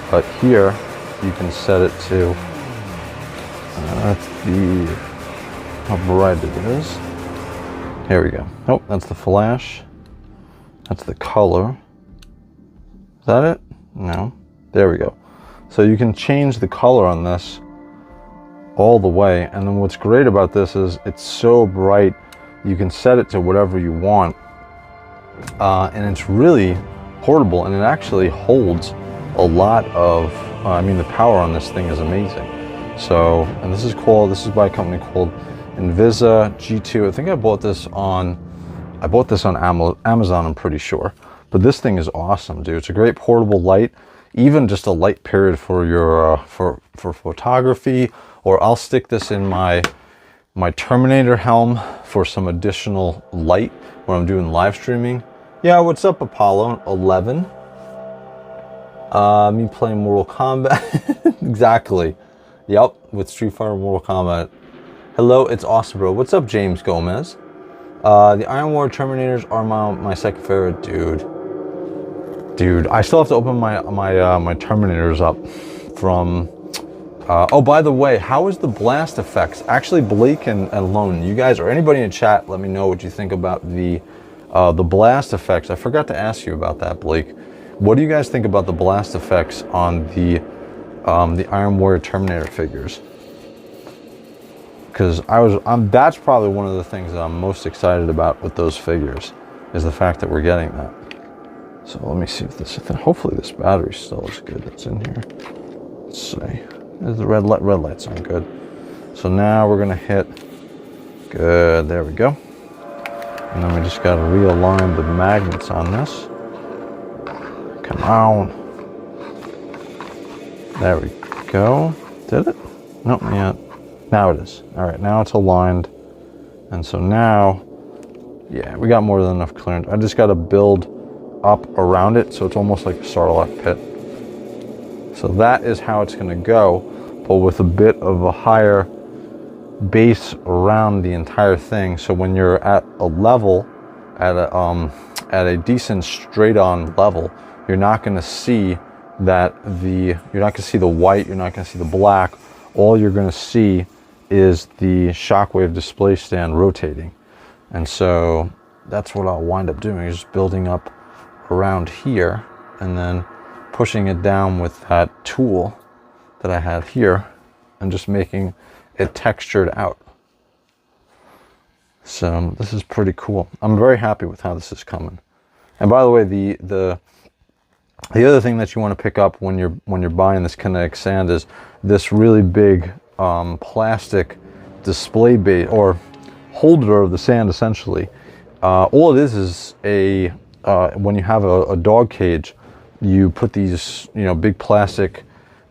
But here, you can set it to, that's how bright it is. Here we go. Oh, that's the flash. That's the color. Is that it? No. There we go. So you can change the color on this all the way. And then what's great about this is it's so bright, you can set it to whatever you want. And it's really portable, and it actually holds a lot of, the power on this thing is amazing. So, and this is by a company called Invisa G2. I think I bought this on Amazon, I'm pretty sure. But this thing is awesome, dude. It's a great portable light, even just a light period for your for photography, or I'll stick this in my Terminator helm for some additional light when I'm doing live streaming. Yeah, what's up, Apollo 11? Me playing Mortal Kombat. Exactly. Yep, with Street Fighter Mortal Kombat. Hello, it's awesome, bro. What's up, James Gomez? The Iron War Terminators are my second favorite, dude. Dude, I still have to open my Terminators up from... oh, by the way, how is the blast effects? Actually, Blake and Lone, you guys, or anybody in chat, let me know what you think about the blast effects. I forgot to ask you about that, Blake. What do you guys think about the blast effects on the Iron Warrior Terminator figures? Because that's probably one of the things that I'm most excited about with those figures, is the fact that we're getting that. So let me see if this, hopefully this battery still is good that's in here. Let's see. The red lights aren't good. So now we're gonna hit, good, there we go. And then we just gotta realign the magnets on this. Come on. There we go. Did it? Nope, not yet. Now it is. All right, now it's aligned. And so now, yeah, we got more than enough clearance. I just gotta build up around it so it's almost like a Sarlacc pit. So that is how it's gonna go, but with a bit of a higher base around the entire thing. So when you're at a level, at a decent straight on level, you're not gonna see that you're not gonna see the white, you're not gonna see the black. All you're gonna see is the shockwave display stand rotating. And so that's what I'll wind up doing, is just building up around here and then pushing it down with that tool that I have here and just making it textured out. So this is pretty cool. I'm very happy with how this is coming. And by the way, the other thing that you want to pick up when you're buying this kinetic sand is this really big plastic display base or holder of the sand, essentially. All it is a when you have a dog cage, you put these, big plastic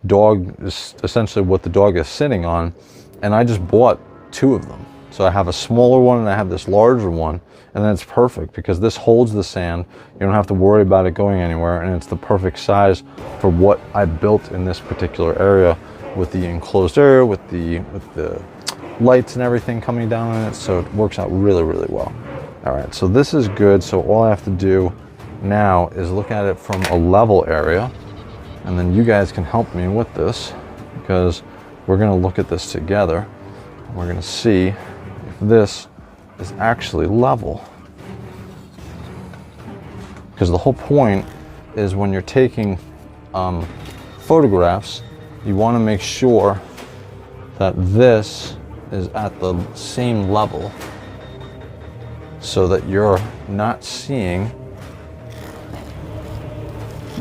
dog, essentially what the dog is sitting on, and I just bought 2 of them. So I have a smaller one and I have this larger one, and then it's perfect because this holds the sand. You don't have to worry about it going anywhere, and it's the perfect size for what I built in this particular area, with the enclosed area, with the lights and everything coming down on it. So it works out really, really well. All right, so this is good. So all I have to do now is look at it from a level area, and then you guys can help me with this, because we're gonna look at this together. We're gonna see if this is actually level. Because the whole point is when you're taking photographs, you wanna make sure that this is at the same level so that you're not seeing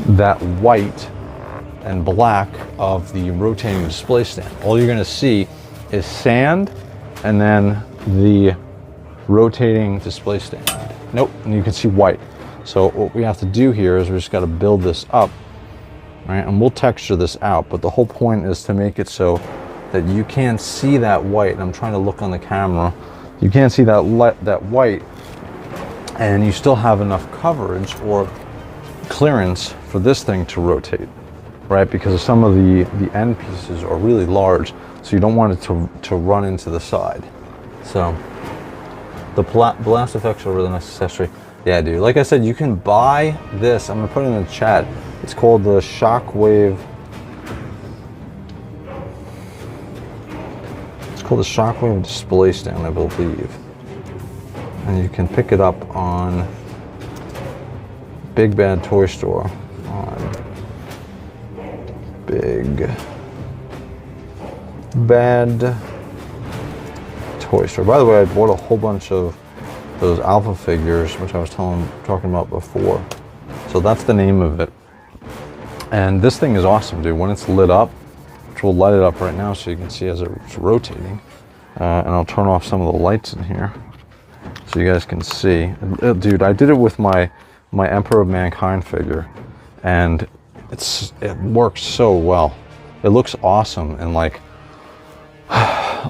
that white and black of the rotating display stand. All you're gonna see is sand and then the rotating display stand. Nope, and you can see white. So what we have to do here is we just gotta build this up, right? And we'll texture this out, but the whole point is to make it so that you can't see that white. And I'm trying to look on the camera. You can't see that white, and you still have enough coverage or clearance for this thing to rotate, right? Because some of the end pieces are really large, so you don't want it to run into the side. So the blast effects are a really nice accessory. Yeah, dude, like I said, you can buy this. I'm gonna put it in the chat. It's called the Shockwave. It's called the Shockwave display stand, I believe. And you can pick it up on Big Bad Toy Store, on Big Bad Toy Store. By the way, I bought a whole bunch of those alpha figures, which I was talking about before. So that's the name of it. And this thing is awesome, dude. When it's lit up, which we'll light it up right now so you can see as it's rotating. And I'll turn off some of the lights in here so you guys can see. Dude, I did it with my Emperor of Mankind figure, and it works so well. It looks awesome in like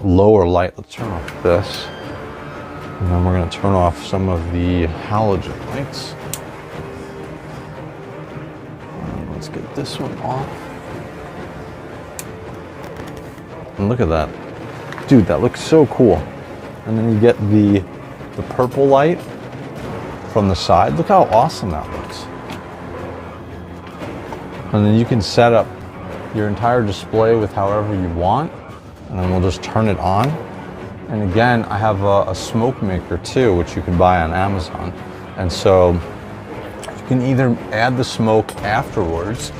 lower light. Let's turn off this, and then we're going to turn off some of the halogen lights. And let's get this one off. And look at that, dude. That looks so cool. And then you get the purple light from the side. Look how awesome that looks. And then you can set up your entire display with however you want, and then we'll just turn it on. And again, I have a smoke maker too, which you can buy on Amazon. And so you can either add the smoke afterwards,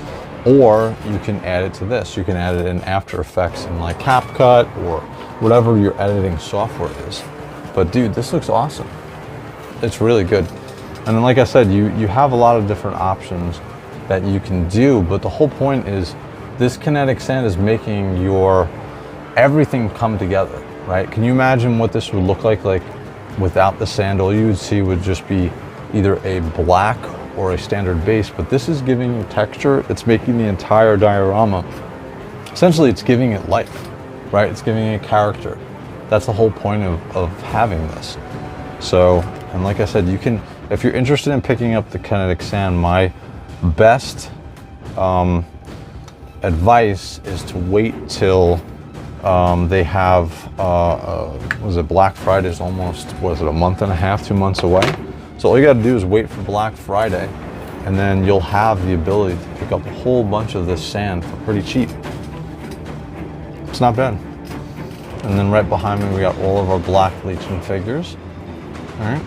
or you can add it to this. You can add it in After Effects in like CapCut or whatever your editing software is. But dude, this looks awesome. It's really good. And then like I said, you have a lot of different options that you can do, but the whole point is this kinetic sand is making your everything come together, right? Can you imagine what this would look like without the sand? All you would see would just be either a black or a standard base, but this is giving you texture. It's making the entire diorama, essentially it's giving it life, right? It's giving it character. That's the whole point of having this. So, and like I said, you can, if you're interested in picking up the kinetic sand, my best advice is to wait till they have, was it Black Friday is almost, was it a month and a half, 2 months away? So all you gotta do is wait for Black Friday, and then you'll have the ability to pick up a whole bunch of this sand for pretty cheap. It's not bad. And then right behind me, we got all of our Black Legion figures. All right.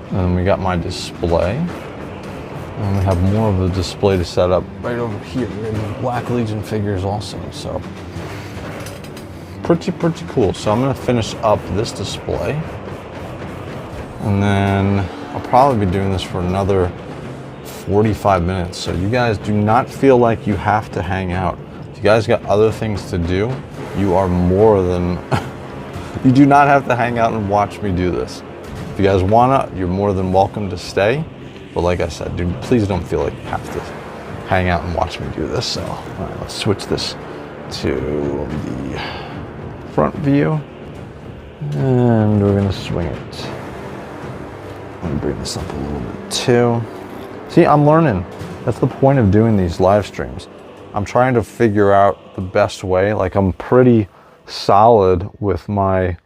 And then we got my display. And we have more of the display to set up right over here. We have the Black Legion figures also, so pretty cool. So I'm gonna finish up this display, and then I'll probably be doing this for another 45 minutes. So you guys do not feel like you have to hang out. If you guys got other things to do, you are more than, you do not have to hang out and watch me do this. If you guys wanna, you're more than welcome to stay. But like I said, dude, please don't feel like you have to hang out and watch me do this. So, all right, let's switch this to the front view. And we're gonna swing it. I'm gonna bring this up a little bit too. See, I'm learning. That's the point of doing these live streams. I'm trying to figure out the best way. Like, I'm pretty solid with my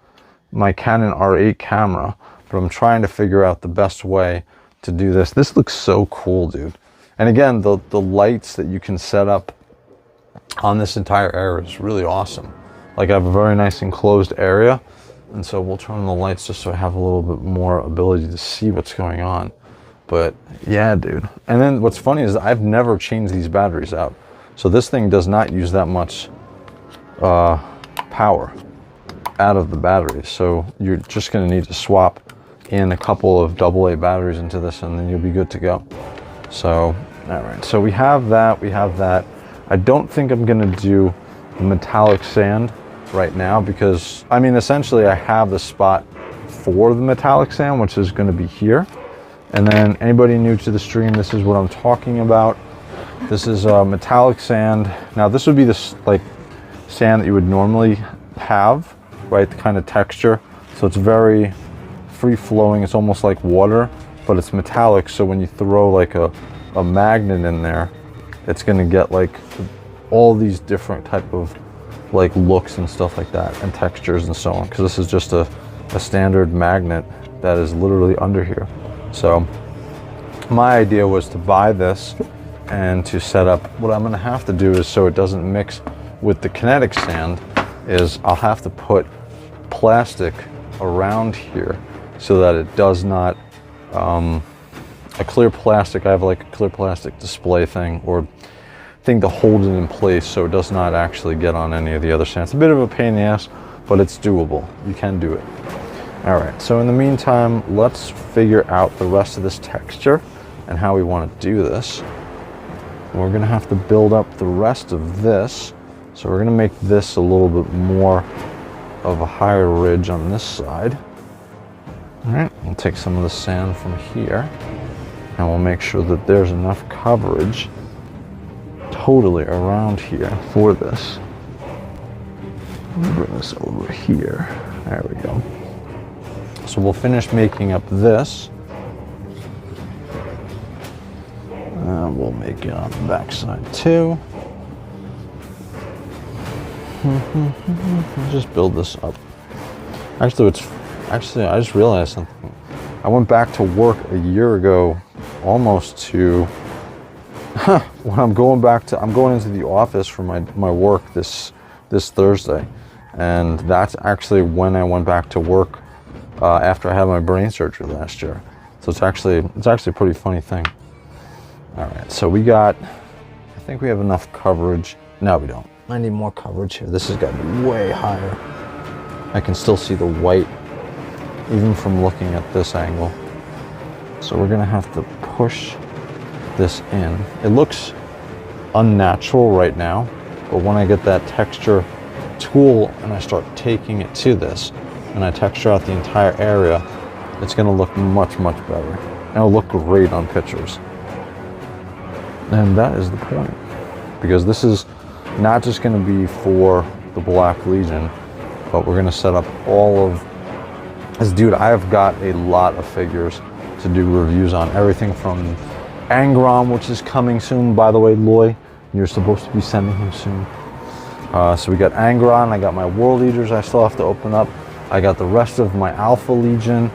Canon R8 camera, but I'm trying to figure out the best way to do this. This looks so cool, dude. And again, the lights that you can set up on this entire area is really awesome. Like, I have a very nice enclosed area, and so we'll turn on the lights just so I have a little bit more ability to see what's going on. But yeah, dude. And then what's funny is I've never changed these batteries out. So this thing does not use that much power out of the batteries. So you're just gonna need to swap in a couple of AA batteries into this, and then you'll be good to go. So, all right, so we have that, I don't think I'm gonna do the metallic sand right now, because, I mean, essentially I have the spot for the metallic sand, which is gonna be here. And then anybody new to the stream, this is what I'm talking about. This is metallic sand. Now this would be this like sand that you would normally have, right? The kind of texture. So it's very free flowing. It's almost like water, but it's metallic. So when you throw like a magnet in there, it's gonna get like all these different type of like looks and stuff like that, and textures and so on. Because this is just a standard magnet that is literally under here. So my idea was to buy this and to set up. What I'm gonna have to do is, so it doesn't mix with the kinetic sand, is I'll have to put plastic around here so that it does not, a clear plastic, I have like a clear plastic display thing or thing to hold it in place so it does not actually get on any of the other sand. It's a bit of a pain in the ass, but it's doable. You can do it. All right, so in the meantime, let's figure out the rest of this texture and how we want to do this. We're gonna have to build up the rest of this. So we're gonna make this a little bit more of a higher ridge on this side. All right, we'll take some of the sand from here and we'll make sure that there's enough coverage totally around here for this. Let me bring this over here. There we go. So we'll finish making up this. And we'll make it on the back side too. Just build this up. Actually, I just realized something. I went back to work a year ago, almost to when I'm going into the office for my work this Thursday, and that's actually when I went back to work after I had my brain surgery last year. So it's actually a pretty funny thing. All right, so I think we have enough coverage. No, we don't. I need more coverage here. This has got to be way higher. I can still see the white even from looking at this angle. So we're gonna have to push this in. It looks unnatural right now, but when I get that texture tool and I start taking it to this and I texture out the entire area, it's gonna look much, much better. And it'll look great on pictures. And that is the point, because this is not just gonna be for the Black Legion, but we're gonna set up all of this. Dude, I've got a lot of figures to do reviews on. Everything from Angron, which is coming soon, by the way, Loy, you're supposed to be sending him soon. So we got Angron, I got my World Eaters I still have to open up. I got the rest of my Alpha Legion.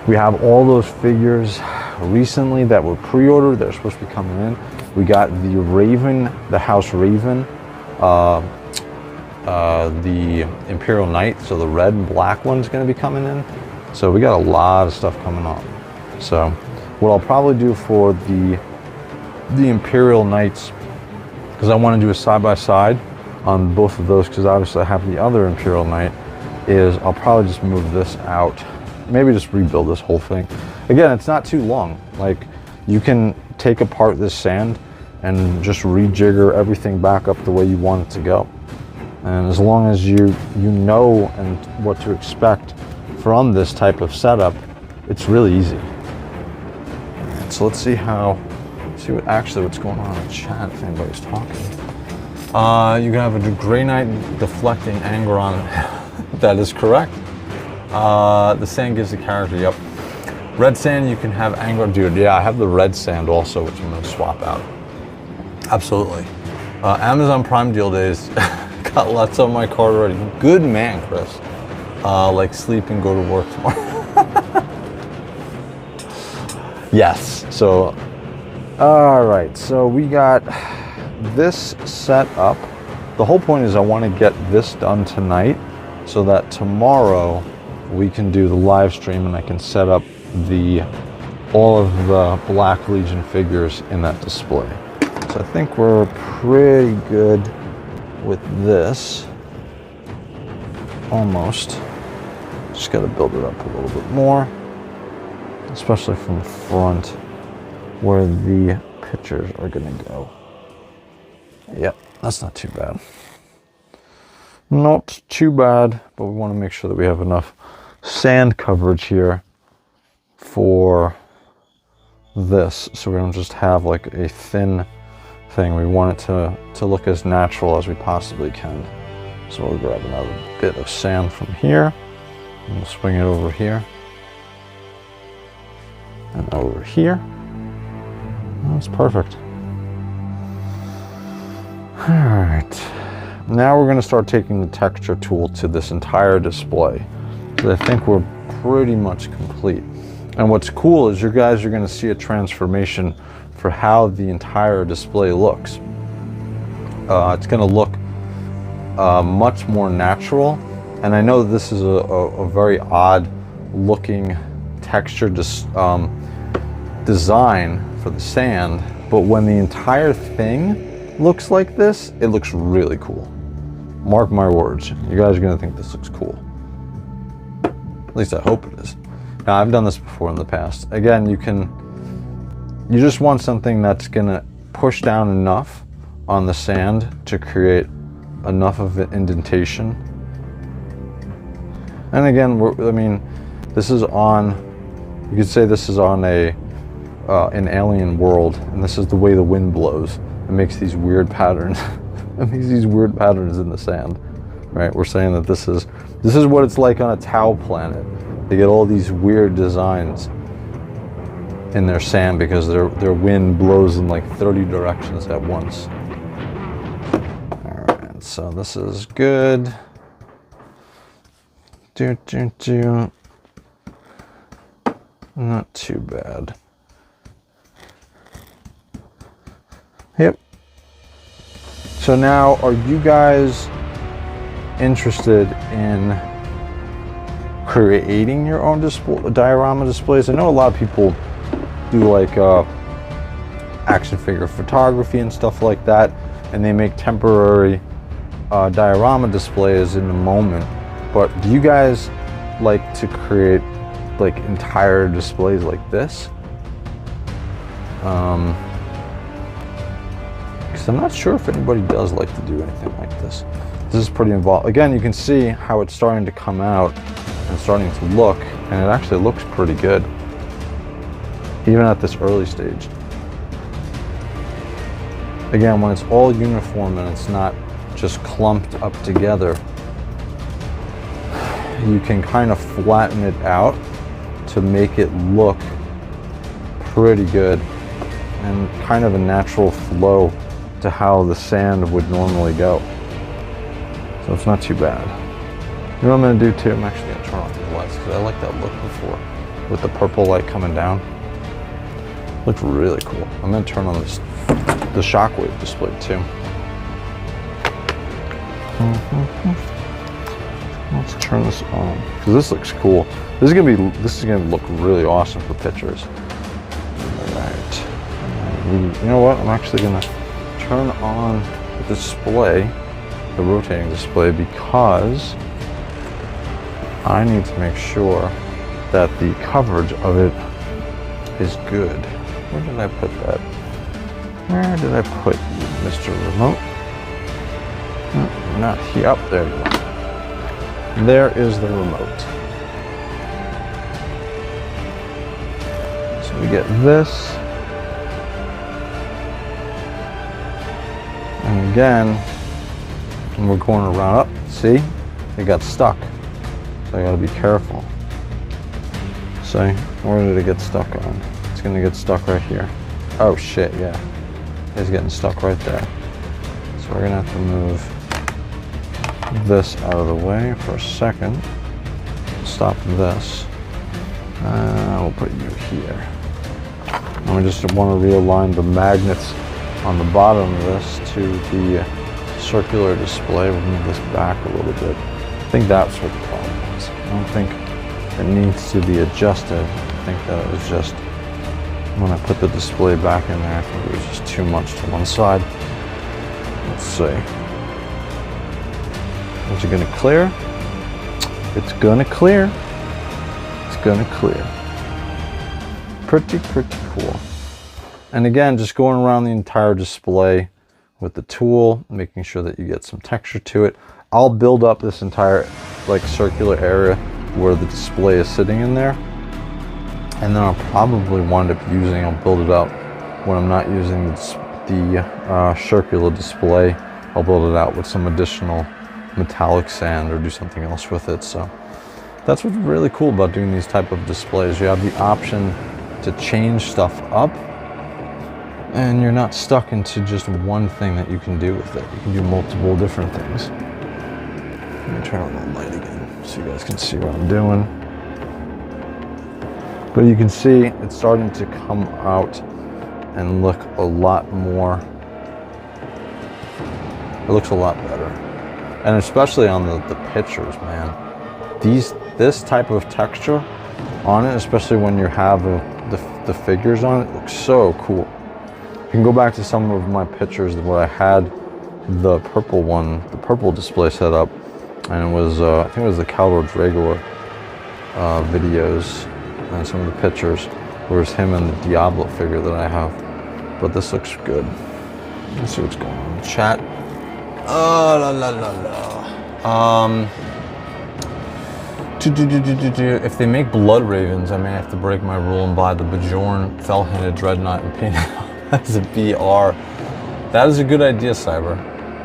We have all those figures recently that were pre-ordered. They're supposed to be coming in. We got the Raven, the House Raven, the Imperial Knight, so the red and black one's going to be coming in. So we got a lot of stuff coming on. So what I'll probably do for the Imperial Knights, because I want to do a side-by-side on both of those, because obviously I have the other Imperial Knight, is I'll probably just move this out. Maybe just rebuild this whole thing. Again, it's not too long. Like, you can take apart this sand and just rejigger everything back up the way you want it to go. And as long as you know and what to expect from this type of setup, it's really easy. And so let's see what's going on in the chat if anybody's talking. You can have a Grey Knight deflecting Angron. That is correct. The sand gives the character, yep. Red sand, you can have Angron. Dude, yeah, I have the red sand also, which I'm going to swap out. Absolutely. Amazon Prime deal days. Got lots on my card already. Good man, Chris. Like sleep and go to work tomorrow. Yes. So, all right. So we got this set up. The whole point is I want to get this done tonight so that tomorrow we can do the live stream and I can set up all of the Black Legion figures in that display. So I think we're pretty good with this. Almost. Just got to build it up a little bit more, especially from front where the pictures are going to go. Yep, that's not too bad. Not too bad, but we want to make sure that we have enough sand coverage here for this, so we don't just have like a thin thing. We want it to look as natural as we possibly can. So we'll grab another bit of sand from here and we'll swing it over here and over here. That's perfect. All right, now we're going to start taking the texture tool to this entire display. So I think we're pretty much complete. And what's cool is you guys are going to see a transformation for how the entire display looks. It's going to look much more natural. And I know this is a very odd looking texture design for the sand, but when the entire thing looks like this, it looks really cool. Mark my words, you guys are going to think this looks cool. At least I hope it is. Now, I've done this before in the past. Again, you just want something that's going to push down enough on the sand to create enough of an indentation. And again, this is on, you could say this is on an alien world, and this is the way the wind blows. It makes these weird patterns. It makes these weird patterns in the sand, right? We're saying that this is what it's like on a Tau planet. They get all these weird designs in their sand because their wind blows in like 30 directions at once. All right, so this is good. Not too bad. Yep. So now, are you guys interested in creating your own diorama displays? I know a lot of people do like action figure photography and stuff like that, and they make temporary diorama displays in the moment. But do you guys like to create like entire displays like this? Because I'm not sure if anybody does like to do anything like this. This is pretty involved. Again, you can see how it's starting to come out and starting to look, and it actually looks pretty good, even at this early stage. Again, when it's all uniform and it's not just clumped up together, you can kind of flatten it out to make it look pretty good and kind of a natural flow to how the sand would normally go. So it's not too bad. You know what I'm gonna do too? I'm actually gonna turn off the lights because I like that look before with the purple light coming down. Looked really cool. I'm gonna turn on this, the shockwave display too. Let's turn this on because this looks cool. This is gonna look really awesome for pictures. All right. You know what? I'm actually gonna turn on the display, the rotating display, because I need to make sure that the coverage of it is good. Where did I put that? Where did I put you, Mr. Remote? Not here. Up there you are. There is the remote. So we get this. And again, when we're going around up, see? It got stuck. So I gotta be careful. See? Where did it get stuck on? It's gonna get stuck right here. Oh shit, yeah. It's getting stuck right there. So we're gonna have to move this out of the way for a second. Stop this. We'll put you here. And we just want to realign the magnets on the bottom of this to the circular display. We'll move this back a little bit. I think that's what the problem is. I don't think it needs to be adjusted. I think that it was just when I put the display back in there, I think it was just too much to one side. Let's see. Is it gonna clear? It's gonna clear. It's gonna clear. Pretty cool. And again, just going around the entire display with the tool, making sure that you get some texture to it. I'll build up this entire like circular area where the display is sitting in there. And then I'll probably wind up I'll build it up when I'm not using the circular display. I'll build it out with some additional metallic sand or do something else with it. So that's what's really cool about doing these type of displays. You have the option to change stuff up and you're not stuck into just one thing that you can do with it. You can do multiple different things. Let me turn on the light again so you guys can see what I'm doing. But you can see it's starting to come out and look a lot more, it looks a lot better. And especially on the pictures, man. This type of texture on it, especially when you have the figures on it, looks so cool. You can go back to some of my pictures where I had the purple display set up, and it was, I think it was the Calro Dragor videos and some of the pictures. Where's him and the Diablo figure that I have. But this looks good. Let's see what's going on in the chat. Oh, la la la la. If they make blood ravens, I may have to break my rule and buy the Bajorn fell-handed dreadnought and paint it as a BR. That is a good idea, Cyber.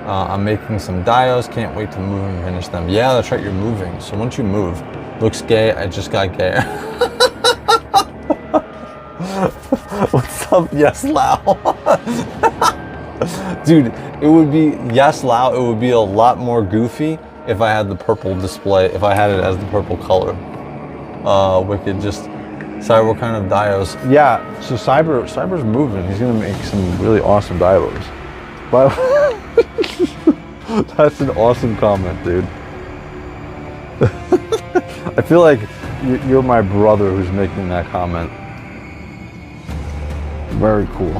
I'm making some dios. Can't wait to move and finish them. Yeah, that's right. You're moving. So once you move, looks gay. I just got gay. What's up, Yes Lao? Dude, it would be, yes Lao, it would be a lot more goofy if I had the purple display, if I had it as the purple color. Wicked, just Cyber, what kind of dios? Yeah, so Cyber's moving. He's gonna make some really awesome dios. But that's an awesome comment, dude. I feel like you're my brother who's making that comment. Very cool.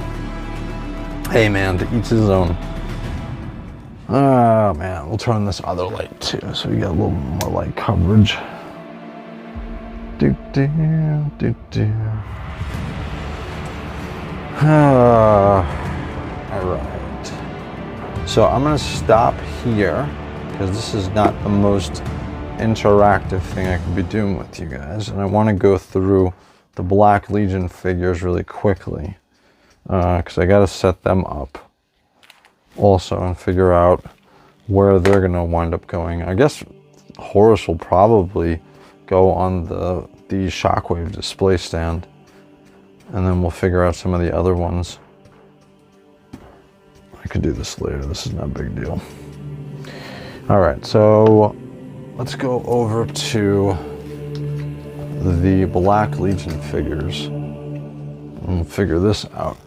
Hey man, to each his own. Oh man, we'll turn this other light too, so we got a little more light coverage. Do do do do. All right. So I'm gonna stop here because this is not the most interactive thing I could be doing with you guys, and I want to go through the Black Legion figures really quickly because I got to set them up also and figure out where they're going to wind up going. I guess Horus will probably go on the Shockwave display stand, and then we'll figure out some of the other ones. I could do this later. This is not a big deal. All right, so let's go over to the Black Legion figures and we'll figure this out.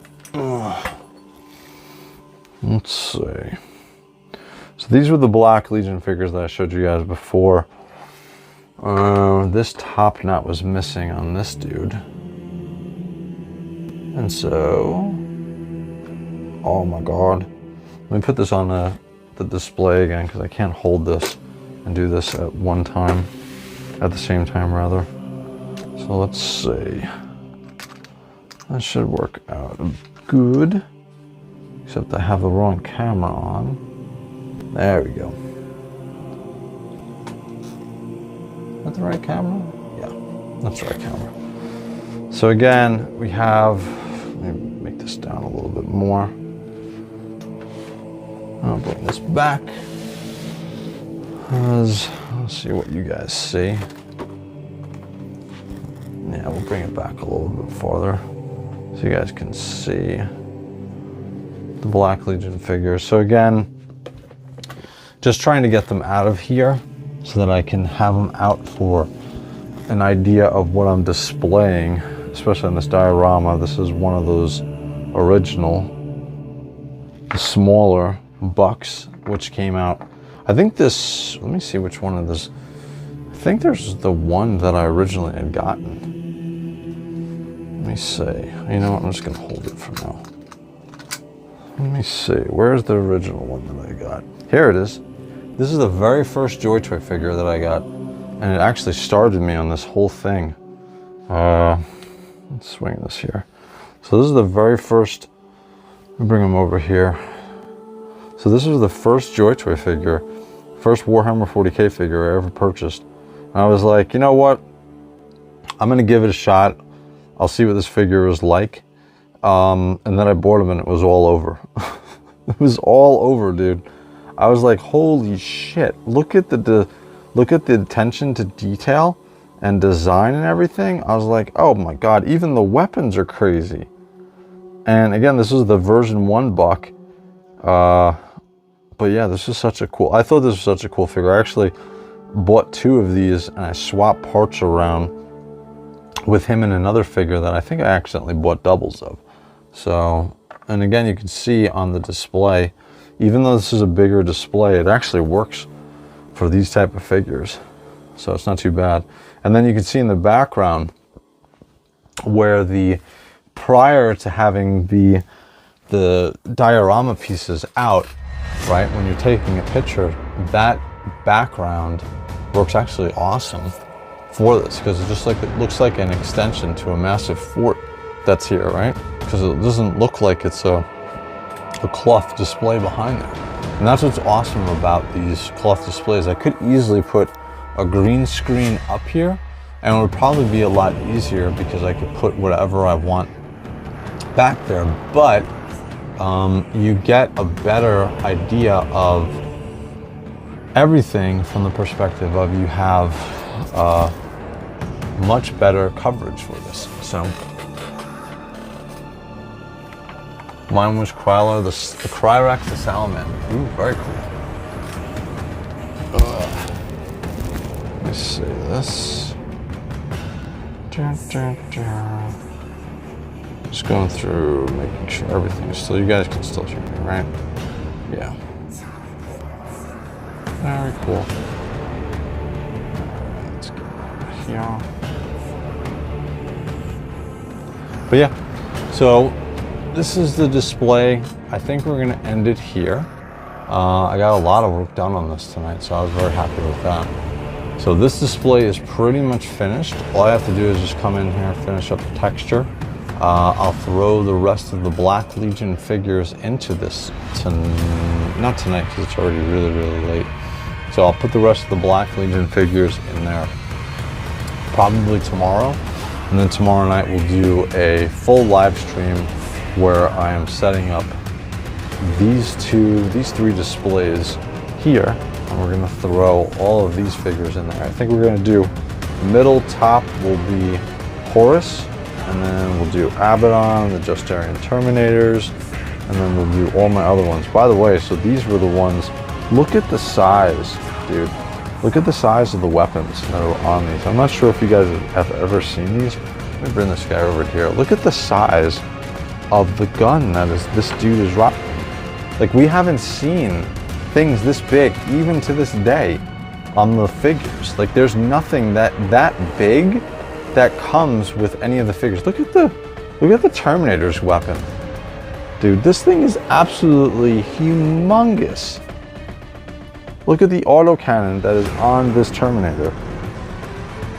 Let's see. So these were the Black Legion figures that I showed you guys before. This top knot was missing on this dude. And so, oh my God. Let me put this on the display again because I can't hold this and do this at one time, at the same time rather. So let's see. That should work out good, except I have the wrong camera on. There we go. Is that the right camera? Yeah, that's the right camera. So again, we have, let me make this down a little bit more. I'll bring this back. Let's see what you guys see. Yeah, we'll bring it back a little bit farther so you guys can see the Black Legion figures. So again, just trying to get them out of here so that I can have them out for an idea of what I'm displaying, especially in this diorama. This is one of those original, smaller bucks, which came out. I think this, let me see which one of this. I think there's the one that I originally had gotten. Let me see. You know what? I'm just going to hold it for now. Let me see. Where's the original one that I got? Here it is. This is the very first JOYTOY figure that I got. And it actually started me on this whole thing. Let's swing this here. So this is the very first. Let me bring him over here. So this was the first JOYTOY figure, first Warhammer 40K figure I ever purchased. And I was like, you know what? I'm going to give it a shot. I'll see what this figure is like. And then I bought him and it was all over. It was all over, dude. I was like, holy shit. Look at the attention to detail and design and everything. I was like, oh my God, even the weapons are crazy. And again, this is the version 1 buck. But yeah, this is such a cool, I thought this was such a cool figure. I actually bought 2 of these and I swapped parts around with him and another figure that I think I accidentally bought doubles of. So, and again, you can see on the display, even though this is a bigger display, it actually works for these type of figures. So it's not too bad. And then you can see in the background where prior to having the diorama pieces out, right, when you're taking a picture, that background works actually awesome for this because it looks like an extension to a massive fort that's here, right? Because it doesn't look like it's a cloth display behind there. And that's what's awesome about these cloth displays. I could easily put a green screen up here and it would probably be a lot easier because I could put whatever I want back there, but you get a better idea of everything from the perspective of you have much better coverage for this. So mine was Krylar, the Kryrax, the Salamander. Ooh, very cool. Let me see this. Just going through, making sure everything is still, you guys can still hear me, right? Yeah. Very cool. Alright, let's get over here. But yeah, so this is the display. I think we're gonna end it here. I got a lot of work done on this tonight, so I was very happy with that. So this display is pretty much finished. All I have to do is just come in here, finish up the texture. I'll throw the rest of the Black Legion figures into this, not tonight because it's already really, really late. So I'll put the rest of the Black Legion figures in there probably tomorrow. And then tomorrow night we'll do a full live stream where I am setting up these three displays here. And we're gonna throw all of these figures in there. I think we're gonna do middle top will be Horus, and then we'll do Abaddon, the Justarian Terminators, and then we'll do all my other ones. By the way, so these were the ones, look at the size, dude. Look at the size of the weapons that are on these. I'm not sure if you guys have ever seen these. Let me bring this guy over here. Look at the size of the gun that this dude is rocking. Like, we haven't seen things this big, even to this day, on the figures. Like, there's nothing that big that comes with any of the figures. Look at the Terminator's weapon. Dude, this thing is absolutely humongous. Look at the autocannon that is on this Terminator.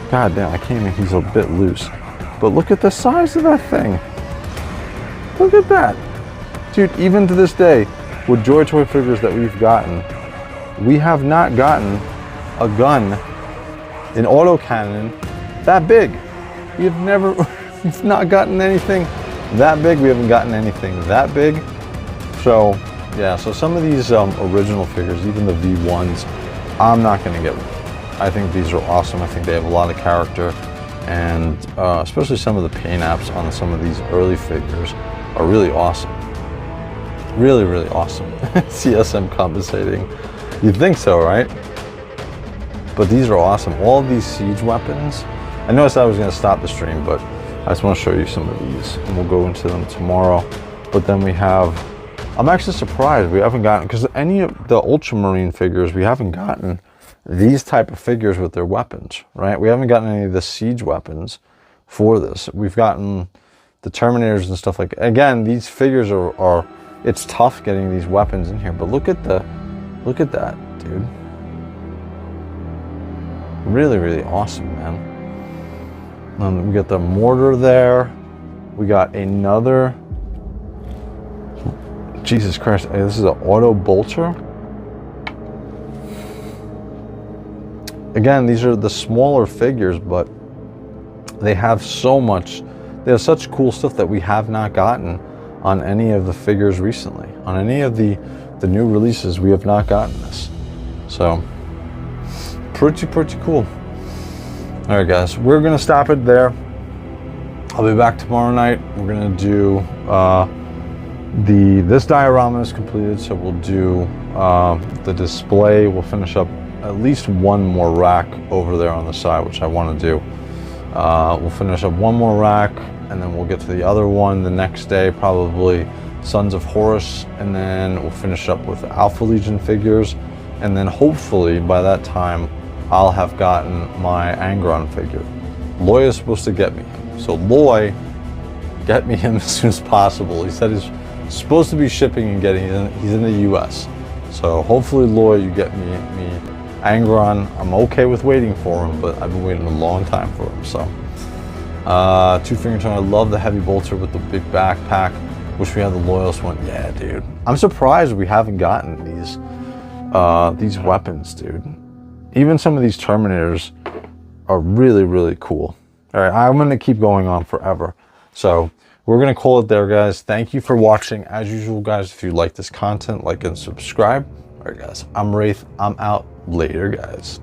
God damn, I can't even, he's a bit loose. But look at the size of that thing. Look at that. Dude, even to this day, with JOYTOY figures that we've gotten, we have not gotten a gun, an autocannon, that big. We've not gotten anything that big. We haven't gotten anything that big. So, yeah, so some of these original figures, even the V1s, I'm not gonna get them. I think these are awesome. I think they have a lot of character, and especially some of the paint apps on some of these early figures are really awesome. Really, really awesome. CSM compensating. You'd think so, right? But these are awesome. All of these siege weapons. I noticed I was going to stop the stream, but I just want to show you some of these, and we'll go into them tomorrow. But then we have, I'm actually surprised we haven't gotten, because any of the Ultramarine figures, we haven't gotten these type of figures with their weapons, right? We haven't gotten any of the siege weapons for this. We've gotten the Terminators and stuff like, again, these figures are it's tough getting these weapons in here, but look at that, dude. Really, really awesome, man. We got the mortar there. We got another, Jesus Christ, this is an auto bolter. Again, these are the smaller figures, but they have so much, they have such cool stuff that we have not gotten on any of the figures recently. On any of the new releases, we have not gotten this. So, pretty cool. All right, guys, we're gonna stop it there. I'll be back tomorrow night. We're gonna do, this diorama is completed, so we'll do the display. We'll finish up at least one more rack over there on the side, which I wanna do. We'll finish up one more rack, and then we'll get to the other one the next day, probably Sons of Horus, and then we'll finish up with Alpha Legion figures, and then hopefully by that time I'll have gotten my Angron figure. Loy is supposed to get me him, so Loy, get me him as soon as possible. He said he's supposed to be shipping and getting it. He's in the US, so hopefully Loy, you get me Angron. I'm okay with waiting for him, but I've been waiting a long time for him. So Two Finger Tongue, I love the heavy bolter with the big backpack. Wish we had the Loyalist one. Yeah, dude. I'm surprised we haven't gotten these weapons, dude. Even some of these Terminators are really, really cool. All right, I'm gonna keep going on forever. So we're gonna call it there, guys. Thank you for watching. As usual, guys, if you like this content, like and subscribe. All right, guys, I'm Wraith. I'm out. Later, guys.